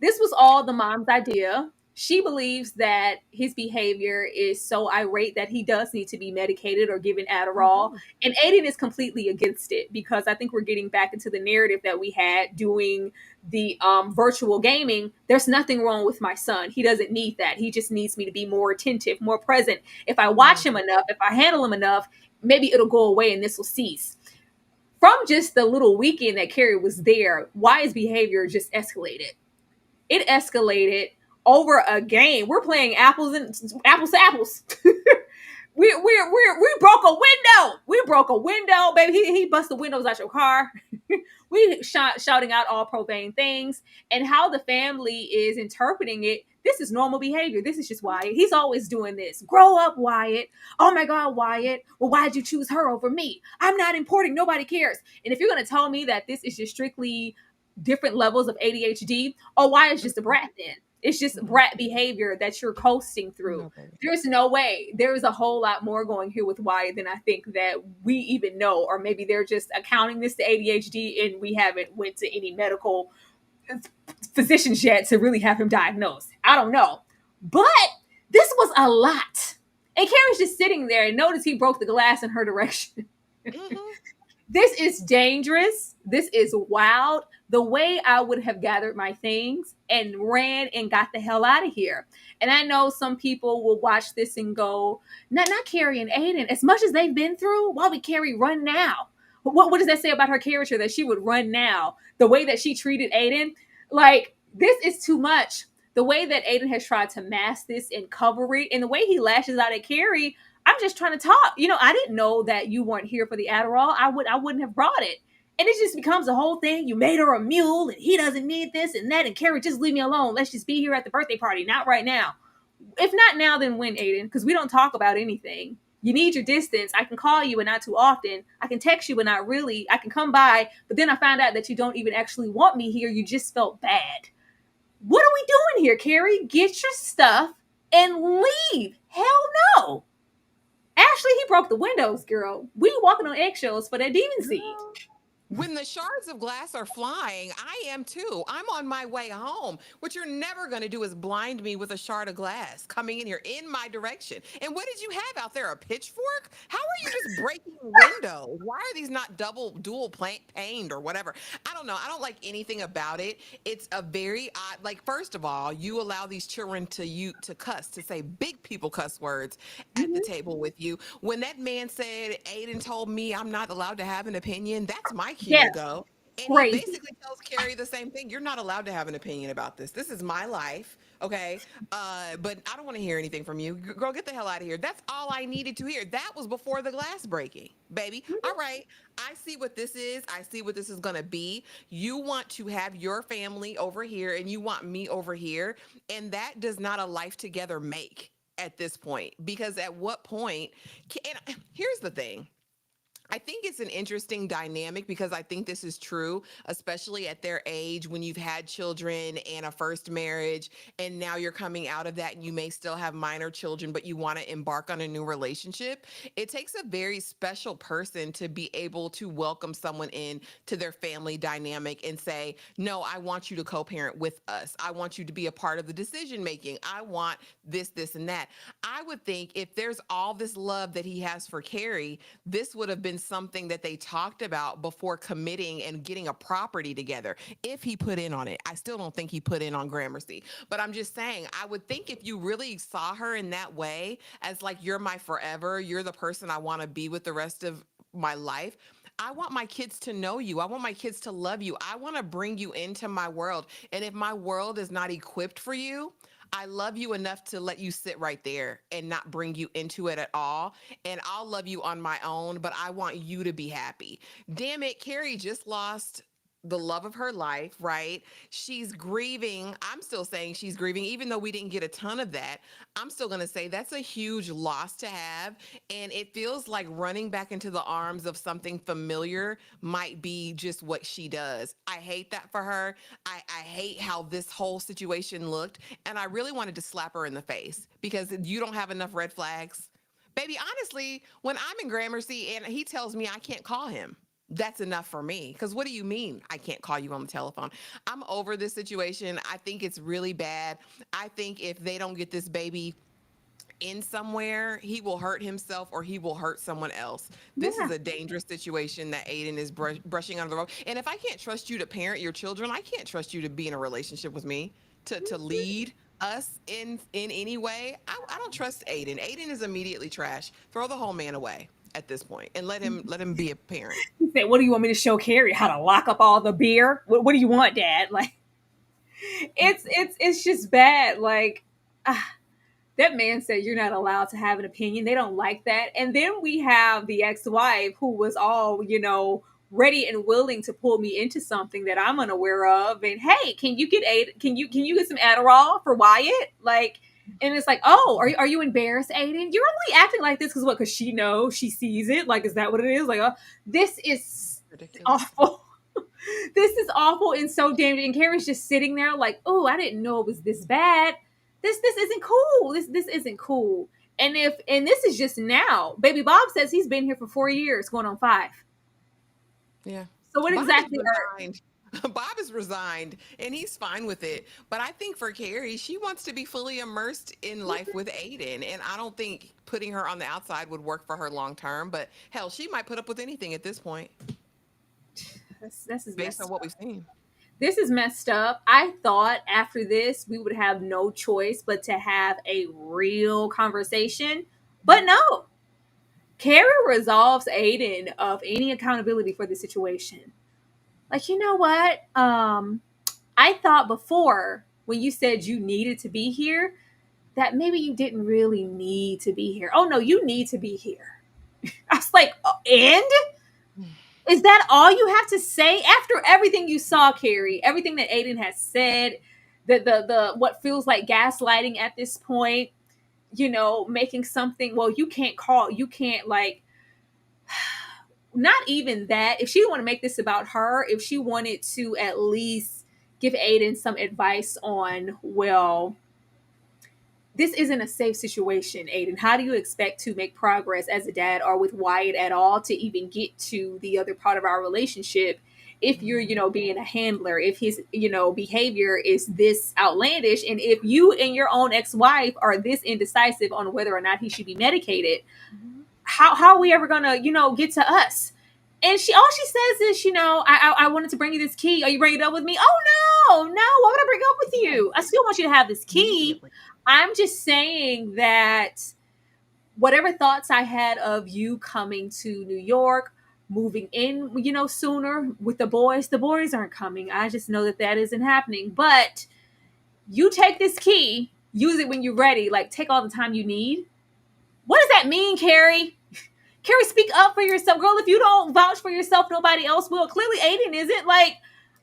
This was all the mom's idea. She believes that his behavior is so irate that he does need to be medicated or given Adderall. Mhm. And Aiden is completely against it because I think we're getting back into the narrative that we had doing the virtual gaming. There's nothing wrong with my son. He doesn't need that. He just needs me to be more attentive, more present. If I watch him enough, if I handle him enough, maybe it'll go away and this will cease. From just the little weekend that Carrie was there, Wyatt's behavior just escalated. It escalated over a game. We're playing apples to apples. We broke a window. We broke a window, baby. He busted windows out your car. We shouting out all profane things, and how the family is interpreting it. This is normal behavior. This is just Wyatt. He's always doing this. Grow up, Wyatt. Oh my God, Wyatt. Well, why'd you choose her over me? I'm not important. Nobody cares. And if you're gonna tell me that this is just strictly different levels of ADHD, oh, Wyatt's just a brat then. It's just brat behavior that you're coasting through. No, baby. There's no way. There's a whole lot more going here with Wyatt than I think that we even know, or maybe they're just accounting this to ADHD and we haven't went to any medical physicians yet to really have him diagnosed. I don't know. But this was a lot. And Carrie's just sitting there and notice he broke the glass in her direction. Mm-hmm. This is dangerous. This is wild. The way I would have gathered my things and ran and got the hell out of here. And I know some people will watch this and go, not Carrie and Aiden, as much as they've been through, why would Carrie run now? What does that say about her character that she would run now? The way that she treated Aiden? Like, this is too much. The way that Aiden has tried to mask this and cover it, and the way he lashes out at Carrie, I'm just trying to talk. I didn't know that you weren't here for the Adderall. I wouldn't have brought it. And it just becomes a whole thing. You made her a mule and he doesn't need this and that. And Carrie, just leave me alone. Let's just be here at the birthday party. Not right now. If not now, then when, Aiden? Because we don't talk about anything. You need your distance. I can call you, but not too often. I can text you, but not really. I can come by, but then I found out that you don't even actually want me here. You just felt bad. What are we doing here, Carrie? Get your stuff and leave. Hell no. Ashley, he broke the windows, girl. We walking on eggshells for that demon seed. Girl. When the shards of glass are flying, I am too. I'm on my way home. What you're never going to do is blind me with a shard of glass coming in here in my direction. And what did you have out there? A pitchfork? How are you just breaking windows? Why are these not dual paned or whatever? I don't know. I don't like anything about it. It's a very odd. Like, first of all, you allow these children to cuss, to say big people cuss words at the Mm-hmm. table with you. When that man said, Aiden told me I'm not allowed to have an opinion, that's my cue Yeah, to go. And he crazy. basically tells Carrie the same thing. You're not allowed to have an opinion about this. This is my life. Okay. But I don't want to hear anything from you. Girl, get the hell out of here. That's all I needed to hear. That was before the glass breaking, baby. All right. I see what this is. I see what this is going to be. You want to have your family over here and you want me over here. And that does not a life together make at this point. Because at what point, and here's the thing. I think it's an interesting dynamic because I think this is true, especially at their age when you've had children and a first marriage, and now you're coming out of that and you may still have minor children, but you want to embark on a new relationship. It takes a very special person to be able to welcome someone in to their family dynamic and say, no, I want you to co parent with us. I want you to be a part of the decision making. I want this, and that. I would think if there's all this love that he has for Carrie, this would have been something that they talked about before committing and getting a property together. If he put in on it, I still don't think he put in on Gramercy, but I'm just saying, I would think if you really saw her in that way, as like, you're my forever, you're the person I want to be with the rest of my life. I want my kids to know you. I want my kids to love you. I want to bring you into my world. And if my world is not equipped for you, I love you enough to let you sit right there and not bring you into it at all. And I'll love you on my own, but I want you to be happy. Damn it, Carrie just lost the love of her life, right? She's grieving. I'm still saying she's grieving, even though we didn't get a ton of that. I'm still going to say that's a huge loss to have. And it feels like running back into the arms of something familiar might be just what she does. I hate that for her. I hate how this whole situation looked. And I really wanted to slap her in the face because you don't have enough red flags. Baby, honestly, when I'm in Gramercy and he tells me I can't call him, that's enough for me. Because what do you mean I can't call you on the telephone? I'm over this situation. I think it's really bad. I think if they don't get this baby in somewhere, he will hurt himself or he will hurt someone else. This is Yeah. a dangerous situation that Aiden is brushing under the rug. And if I can't trust you to parent your children, I can't trust you to be in a relationship with me, to lead us in any way. I don't trust Aiden. Aiden is immediately trash. Throw the whole man away at this point and let him be a parent. He said, "What do you want me to show Carrie? How to lock up all the beer? What do you want, Dad?" Like, it's just bad. Like, ah, That man said you're not allowed to have an opinion. They don't like that. And then we have the ex-wife who was all, ready and willing to pull me into something that I'm unaware of. And hey, can you get some Adderall for Wyatt? Like, and it's like, oh, are you embarrassed, Aiden? You're only acting like this because what? Because she knows, she sees it. Like, is that what it is? Like, this is Ridiculous. awful. This is awful and so damaging. And Carrie's just sitting there like, oh, I didn't know it was this bad. This isn't cool. This isn't cool. And this is just now. Baby Bob says he's been here for 4 years, going on 5. Yeah. So what Bob is exactly are resigned. Bob is resigned and he's fine with it. But I think for Carrie, she wants to be fully immersed in life with Aiden. And I don't think putting her on the outside would work for her long term. But hell, she might put up with anything at this point, this is based on messed what up. we've seen. This is messed up. I thought after this we would have no choice but to have a real conversation. But no. Carrie resolves Aiden of any accountability for the situation. Like, you know what? I thought before when you said you needed to be here that maybe you didn't really need to be here. Oh no, you need to be here. I was like, and is that all you have to say after everything you saw, Carrie? Everything that Aiden has said, the what feels like gaslighting at this point, making something. Well, you can't like not even that. If she didn't want to make this about her, if she wanted to at least give Aiden some advice on, well, this isn't a safe situation, Aiden. How do you expect to make progress as a dad or with Wyatt at all to even get to the other part of our relationship if you're, being a handler, if his, behavior is this outlandish, and if you and your own ex-wife are this indecisive on whether or not he should be medicated, how are we ever gonna, get to us? And all she says is, I wanted to bring you this key. Are you bringing it up with me? Oh no, no, why would I bring it up with you? I still want you to have this key. Immediately. I'm just saying that whatever thoughts I had of you coming to New York, moving in, sooner with the boys aren't coming. I just know that that isn't happening. But you take this key, use it when you're ready. Like, take all the time you need. What does that mean, Carrie? Carrie, speak up for yourself, girl. If you don't vouch for yourself, nobody else will. Clearly, Aiden isn't. Like,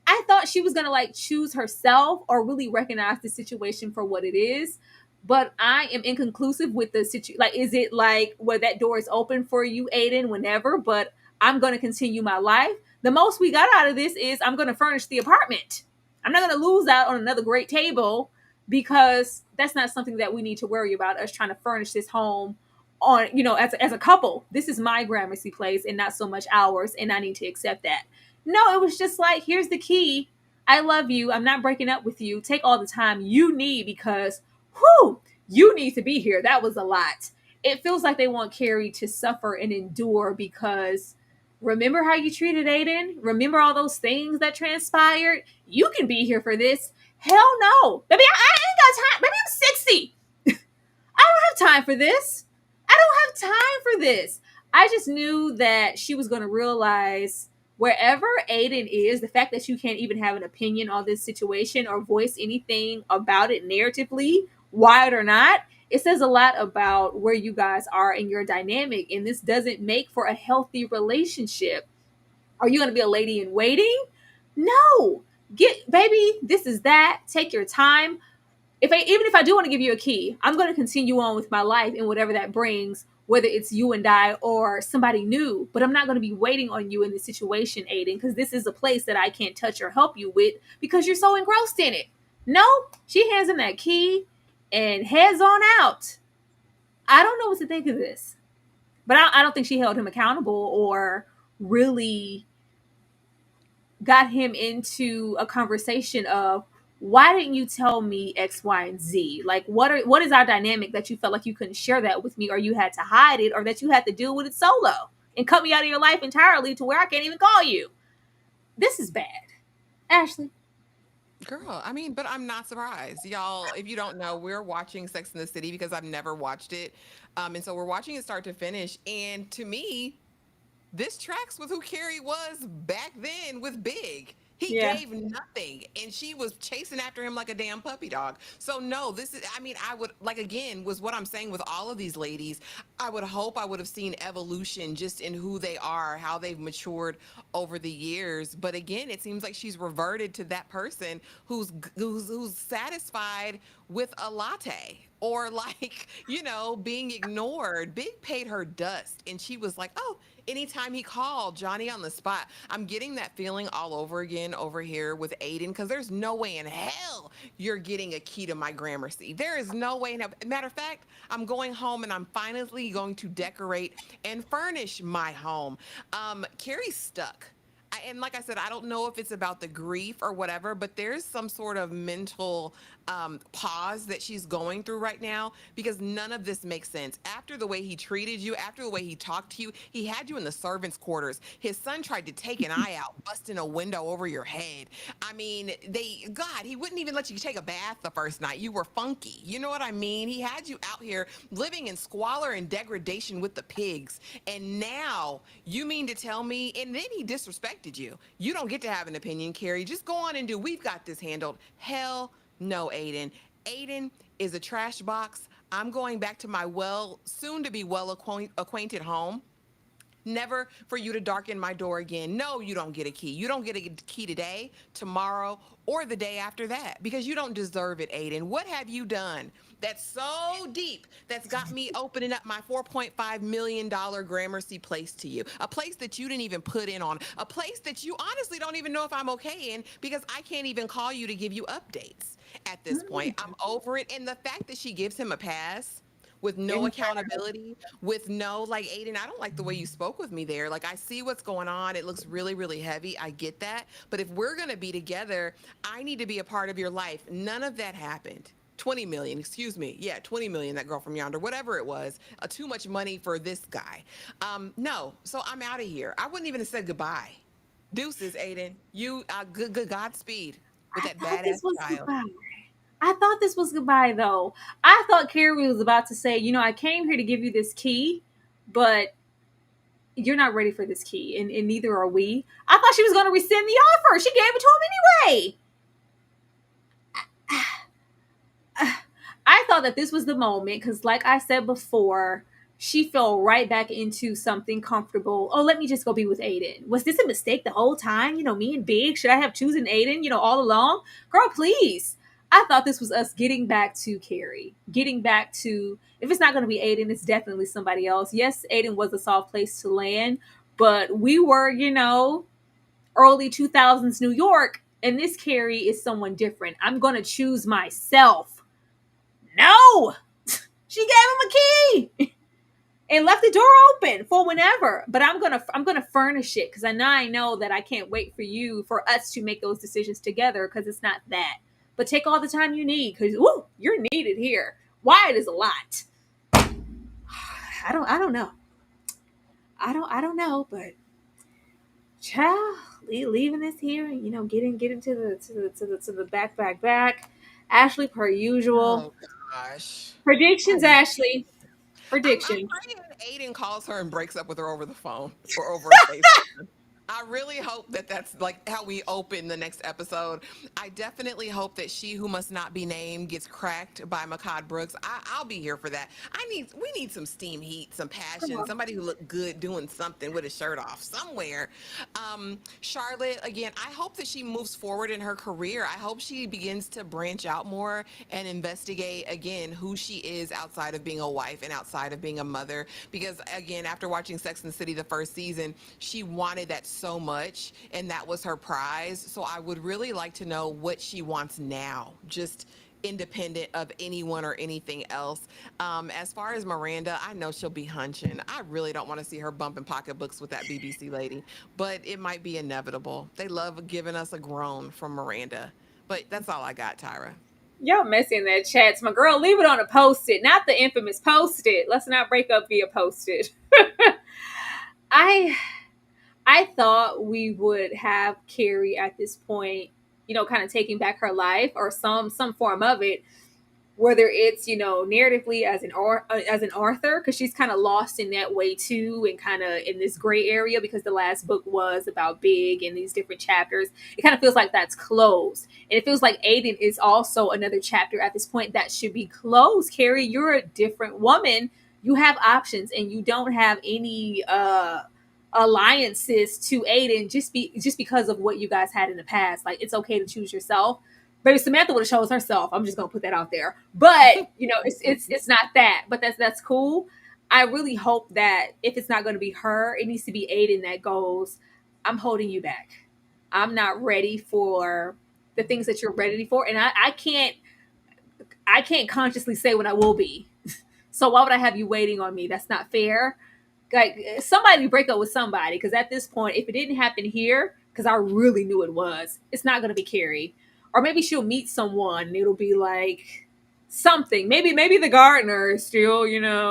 I thought she was gonna like choose herself or really recognize the situation for what it is. But I am inconclusive with the situation. Like, is it like where that door is open for you, Aiden, whenever? But I'm gonna continue my life. The most we got out of this is I'm gonna furnish the apartment. I'm not gonna lose out on another great table because that's not something that we need to worry about. Us trying to furnish this home on, as a couple. This is my Gramercy place and not so much ours, and I need to accept that. No, it was just like, here's the key. I love you. I'm not breaking up with you. Take all the time you need because, whew, you need to be here. That was a lot. It feels like they want Carrie to suffer and endure because remember how you treated Aiden? Remember all those things that transpired? You can be here for this. Hell no. Baby, I ain't got time. Baby, I'm 60. I don't have time for this. I don't have time for this. I just knew that she was going to realize wherever Aiden is, the fact that you can't even have an opinion on this situation or voice anything about it narratively, wild or not, it says a lot about where you guys are in your dynamic. And this doesn't make for a healthy relationship. Are you going to be a lady in waiting? No. Get, baby, this is that. Take your time. Even if I do want to give you a key, I'm going to continue on with my life and whatever that brings, whether it's you and I or somebody new. But I'm not going to be waiting on you in this situation, Aiden, because this is a place that I can't touch or help you with because you're so engrossed in it. No, she hands him that key and heads on out. I don't know what to think of this, but I don't think she held him accountable or really got him into a conversation of, why didn't you tell me X, Y, and Z? Like, what is our dynamic that you felt like you couldn't share that with me, or you had to hide it, or that you had to deal with it solo and cut me out of your life entirely to where I can't even call you? This is bad, Ashley. Girl, I mean, but I'm not surprised. Y'all, if you don't know, we're watching Sex in the City because I've never watched it. And so we're watching it start to finish. And to me, this tracks with who Carrie was back then with Big. He Yeah. gave nothing, and she was chasing after him like a damn puppy dog. So no, this is, I mean, I would like, again, was what I'm saying with all of these ladies. I would hope I would have seen evolution just in who they are, how they've matured over the years. But again, it seems like she's reverted to that person who's satisfied with a latte, or like, being ignored. Big paid her dust, and she was like, oh, anytime he called, Johnny on the spot. I'm getting that feeling all over again over here with Aiden, because there's no way in hell you're getting a key to my Gramercy. There is no way in hell. Matter of fact, I'm going home and I'm finally going to decorate and furnish my home. Carrie's stuck. And like I said, I don't know if it's about the grief or whatever, but there's some sort of mental pause that she's going through right now, because none of this makes sense. After the way he treated you, after the way he talked to you, he had you in the servants' quarters. His son tried to take an eye out, busting a window over your head. I mean, God, he wouldn't even let you take a bath the first night. You were funky. You know what I mean? He had you out here living in squalor and degradation with the pigs. And now you mean to tell me, and then he disrespected you. You don't get to have an opinion, Carrie. Just go on and do. We've got this handled. Hell no, Aiden. Aiden is a trash box. I'm going back to my soon to be well acquainted home. Never for you to darken my door again. No, you don't get a key. You don't get a key today, tomorrow, or the day after that, because you don't deserve it, Aiden. What have you done that's so deep that's got me opening up my $4.5 million Gramercy place to you? A place that you didn't even put in on. A place that you honestly don't even know if I'm okay in, because I can't even call you to give you updates at this point. I'm over it. And the fact that she gives him a pass with no accountability, with no, like, Aiden, I don't like the way you spoke with me there. Like, I see what's going on. It looks really, really heavy. I get that. But if we're going to be together, I need to be a part of your life. None of that happened. 20 million, excuse me. Yeah, 20 million, that girl from yonder, whatever it was. Too much money for this guy. No, so I'm out of here. I wouldn't even have said goodbye. Deuces, Aiden. You, good Godspeed with I that thought this badass was child. goodbye. I thought this was goodbye, though. I thought Carrie was about to say, I came here to give you this key, but you're not ready for this key, and neither are we. I thought she was going to rescind the offer. She gave it to him anyway. I thought that this was the moment because, like I said before, she fell right back into something comfortable. Oh, let me just go be with Aiden. Was this a mistake the whole time? Me and Big, should I have chosen Aiden, all along? Girl, please. I thought this was us getting back to Carrie, getting back to, if it's not going to be Aiden, it's definitely somebody else. Yes, Aiden was a soft place to land, but we were, early 2000s New York, and this Carrie is someone different. I'm going to choose myself. No, she gave him a key and left the door open for whenever. But I'm gonna furnish it because I know that I can't wait for us to make those decisions together because it's not that. But take all the time you need because you're needed here. Wyatt is a lot. I don't know. I don't know, but child, leaving this here and getting to the back. Ashley, per usual. Oh, gosh. Predictions, Ashley. I'm Predictions. praying Aiden calls her and breaks up with her over the phone or over a FaceTime. I really hope that that's like how we open the next episode. I definitely hope that she who must not be named gets cracked by Makad Brooks. I'll be here for that. We need some steam heat, some Come passion, on. somebody who looked good doing something with his shirt off somewhere. Charlotte, again, I hope that she moves forward in her career. I hope she begins to branch out more and investigate again who she is outside of being a wife and outside of being a mother. Because again, after watching Sex and the City the first season, she wanted that so much, and that was her prize. So I would really like to know what she wants now, just independent of anyone or anything else. As far as Miranda, I know she'll be hunching. I really don't want to see her bumping pocketbooks with that BBC lady, but it might be inevitable. They love giving us a groan from Miranda. But that's all I got, Tyra. Y'all messy in that chats. My girl, leave it on a post-it, not the infamous post-it. Let's not break up via post-it. I I thought we would have Carrie at this point, kind of taking back her life or some form of it. whether it's narratively as an author, because she's kind of lost in that way too, and kind of in this gray area because the last book was about big and these different chapters. It kind of feels like that's closed, and it feels like Aiden is also another chapter at this point that should be closed. Carrie, you're a different woman. You have options, and you don't have any alliances to Aiden just because of what you guys had in the past. Like, it's okay to choose yourself. Maybe Samantha would have chose herself. I'm just gonna put that out there. But it's not that. But that's cool. I really hope that if it's not gonna be her, it needs to be Aiden that goes, I'm holding you back. I'm not ready for the things that you're ready for. And I can't consciously say when I will be. So why would I have you waiting on me? That's not fair. Like, somebody break up with somebody, because at this point, if it didn't happen here, because I really knew it was, it's not going to be Carrie. Or maybe she'll meet someone and it'll be like something. Maybe the gardener is still,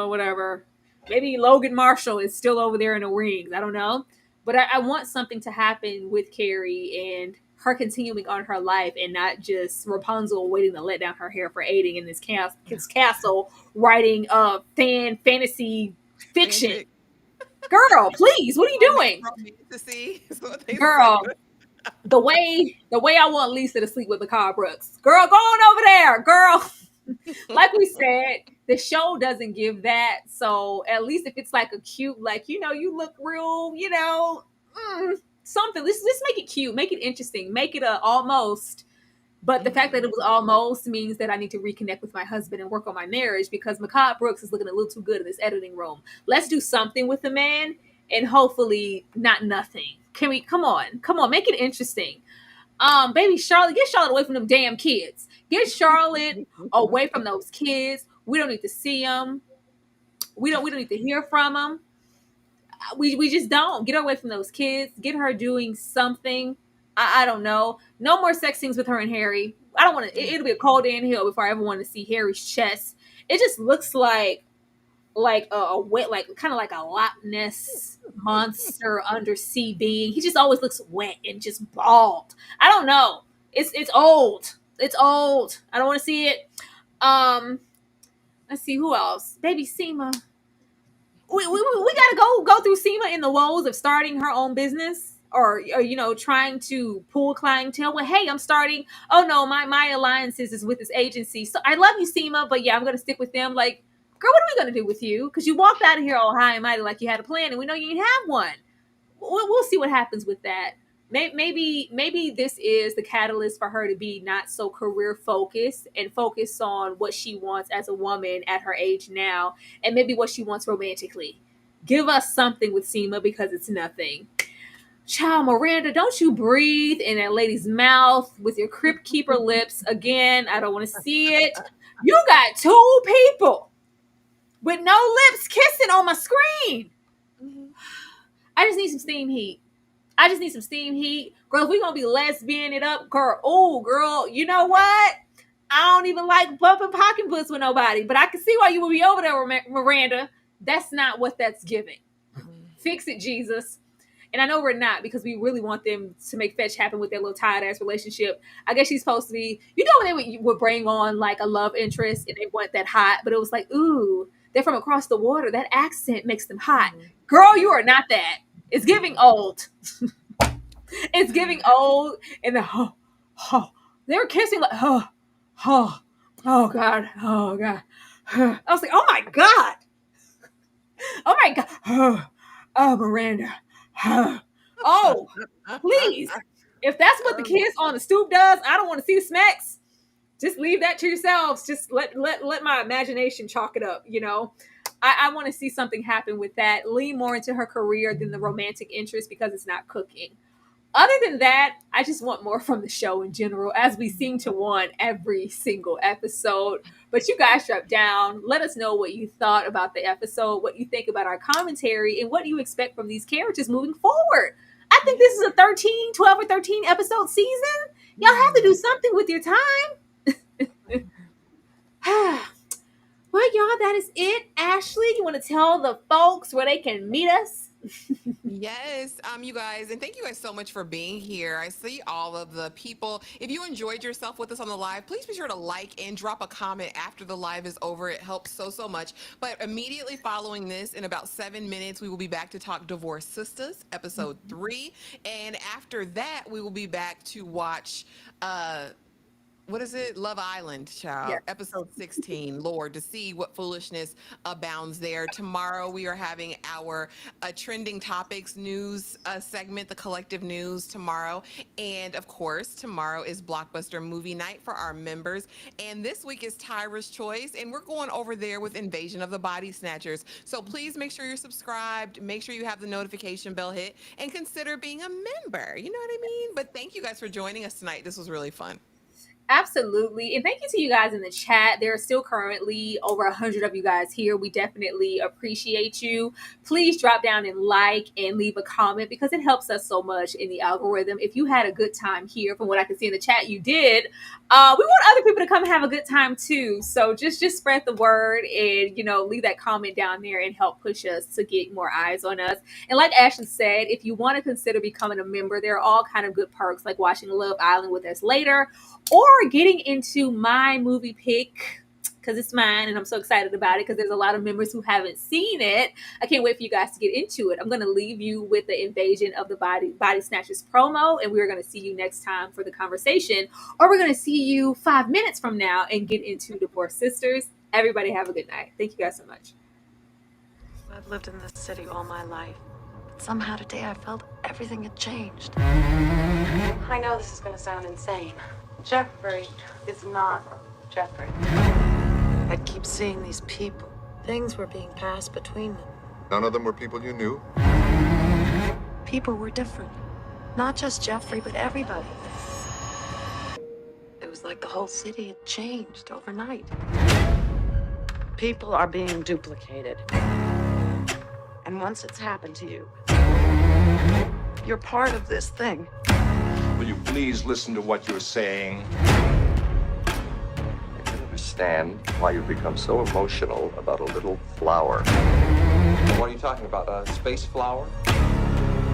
whatever. Maybe Logan Marshall is still over there in the rings. I don't know. But I want something to happen with Carrie and her continuing on her life, and not just Rapunzel waiting to let down her hair for Aiding in this castle writing fantasy fiction. Fanfic. Girl, please, what are you doing? Romantasy is what they say. Girl, the way I want Lisa to sleep with Macabre Brooks. Girl, go on over there, girl. Like we said, the show doesn't give that. So at least if it's like a cute, like, you look real, something. Let's make it cute, make it interesting, make it a almost. But the fact that it was almost means that I need to reconnect with my husband and work on my marriage, because Macabre Brooks is looking a little too good in this editing room. Let's do something with the man, and hopefully not nothing. Can we come on, make it interesting. Baby Charlotte, get Charlotte away from them damn kids. Get Charlotte away from those kids. We don't need to see them. We don't need to hear from them. We just don't. Get her away from those kids. Get her doing something. I don't know. No more sex scenes with her and Harry. I don't want to. It'll be a cold day in hell before I ever want to see Harry's chest. It just looks like a wet, like kind of like a Loch Ness monster undersea being. He just always looks wet and just bald. I don't know. It's old. It's old. I don't want to see it. Um, let's see who else. Baby Seema. We gotta go through Seema in the woes of starting her own business, or trying to pull clientele. Well, hey, I'm starting. Oh no, my alliances is with this agency. So I love you, Seema, but yeah, I'm gonna stick with them. Like, girl, what are we gonna do with you? Because you walked out of here all high and mighty like you had a plan, and we know you didn't have one. We'll see what happens with that. Maybe this is the catalyst for her to be not so career focused and focus on what she wants as a woman at her age now, and maybe what she wants romantically. Give us something with Seema, because it's nothing. Child, Miranda, don't you breathe in that lady's mouth with your Crypt Keeper lips again. I don't want to see it. You got two people with no lips kissing on my screen. I just need some steam heat. I just need some steam heat. Girl, if we gonna be lesbian it up, girl. Oh, girl, you know what? I don't even like bumping pocketbooks with nobody, but I can see why you would be over there, Miranda. That's not what that's giving. Fix it, Jesus. And I know we're not, because we really want them to make fetch happen with their little tired ass relationship. I guess she's supposed to be, when they would bring on like a love interest and they weren't that hot, but it was like, ooh, they're from across the water. That accent makes them hot. Girl, you are not that. It's giving old. It's giving old. And they were kissing like, oh God. I was like, oh my God. Oh my God. Oh, Miranda. Oh, please. If that's what the kiss on the stoop does, I don't want to see the smacks. Just leave that to yourselves. Just let my imagination chalk it up, I want to see something happen with that. Lean more into her career than the romantic interest, because it's not cooking. Other than that, I just want more from the show in general, as we seem to want every single episode. But you guys drop down. Let us know what you thought about the episode, what you think about our commentary, and what you expect from these characters moving forward. I think this is a 12 or 13 episode season. Y'all have to do something with your time. Well, y'all, that is it. Ashley, you want to tell the folks where they can meet us? Yes, you guys, and thank you guys so much for being here. I see all of the people. If you enjoyed yourself with us on the live, please be sure to like and drop a comment after the live is over. It helps so, so much. But immediately following this, in about 7 minutes, we will be back to talk Divorce Sisters, episode 3. And after that, we will be back to watch what is it? Love Island, child. Yes. Episode 16, Lord, to see what foolishness abounds there. Tomorrow, we are having our trending topics news segment, the collective news tomorrow. And of course, tomorrow is Blockbuster movie night for our members. And this week is Tyra's Choice. And we're going over there with Invasion of the Body Snatchers. So please make sure you're subscribed. Make sure you have the notification bell hit and consider being a member. You know what I mean? But thank you guys for joining us tonight. This was really fun. Absolutely. And thank you to you guys in the chat. There are still currently over 100 of you guys here. We definitely appreciate you. Please drop down and like and leave a comment because it helps us so much in the algorithm. If you had a good time here, from what I can see in the chat, you did. We want other people to come have a good time too. So just spread the word and, leave that comment down there and help push us to get more eyes on us. And like Ashley said, if you want to consider becoming a member, there are all kind of good perks like watching Love Island with us later, or getting into my movie pick because it's mine and I'm so excited about it because there's a lot of members who haven't seen it. I can't wait for you guys to get into it. I'm going to leave you with the Invasion of the Body Snatchers promo, and we're going to see you next time for the conversation, or we're going to see you 5 minutes from now and get into Divorce Sisters. Everybody have a good night. Thank you guys so much. I've lived in this city all my life. But somehow today I felt everything had changed. I know this is going to sound insane. Jeffrey is not Jeffrey. I'd keep seeing these people. Things were being passed between them. None of them were people you knew? People were different. Not just Jeffrey, but everybody. It was like the whole city had changed overnight. People are being duplicated. And once it's happened to you, you're part of this thing. Will you please listen to what you're saying? I can understand why you become so emotional about a little flower. What are you talking about? A space flower?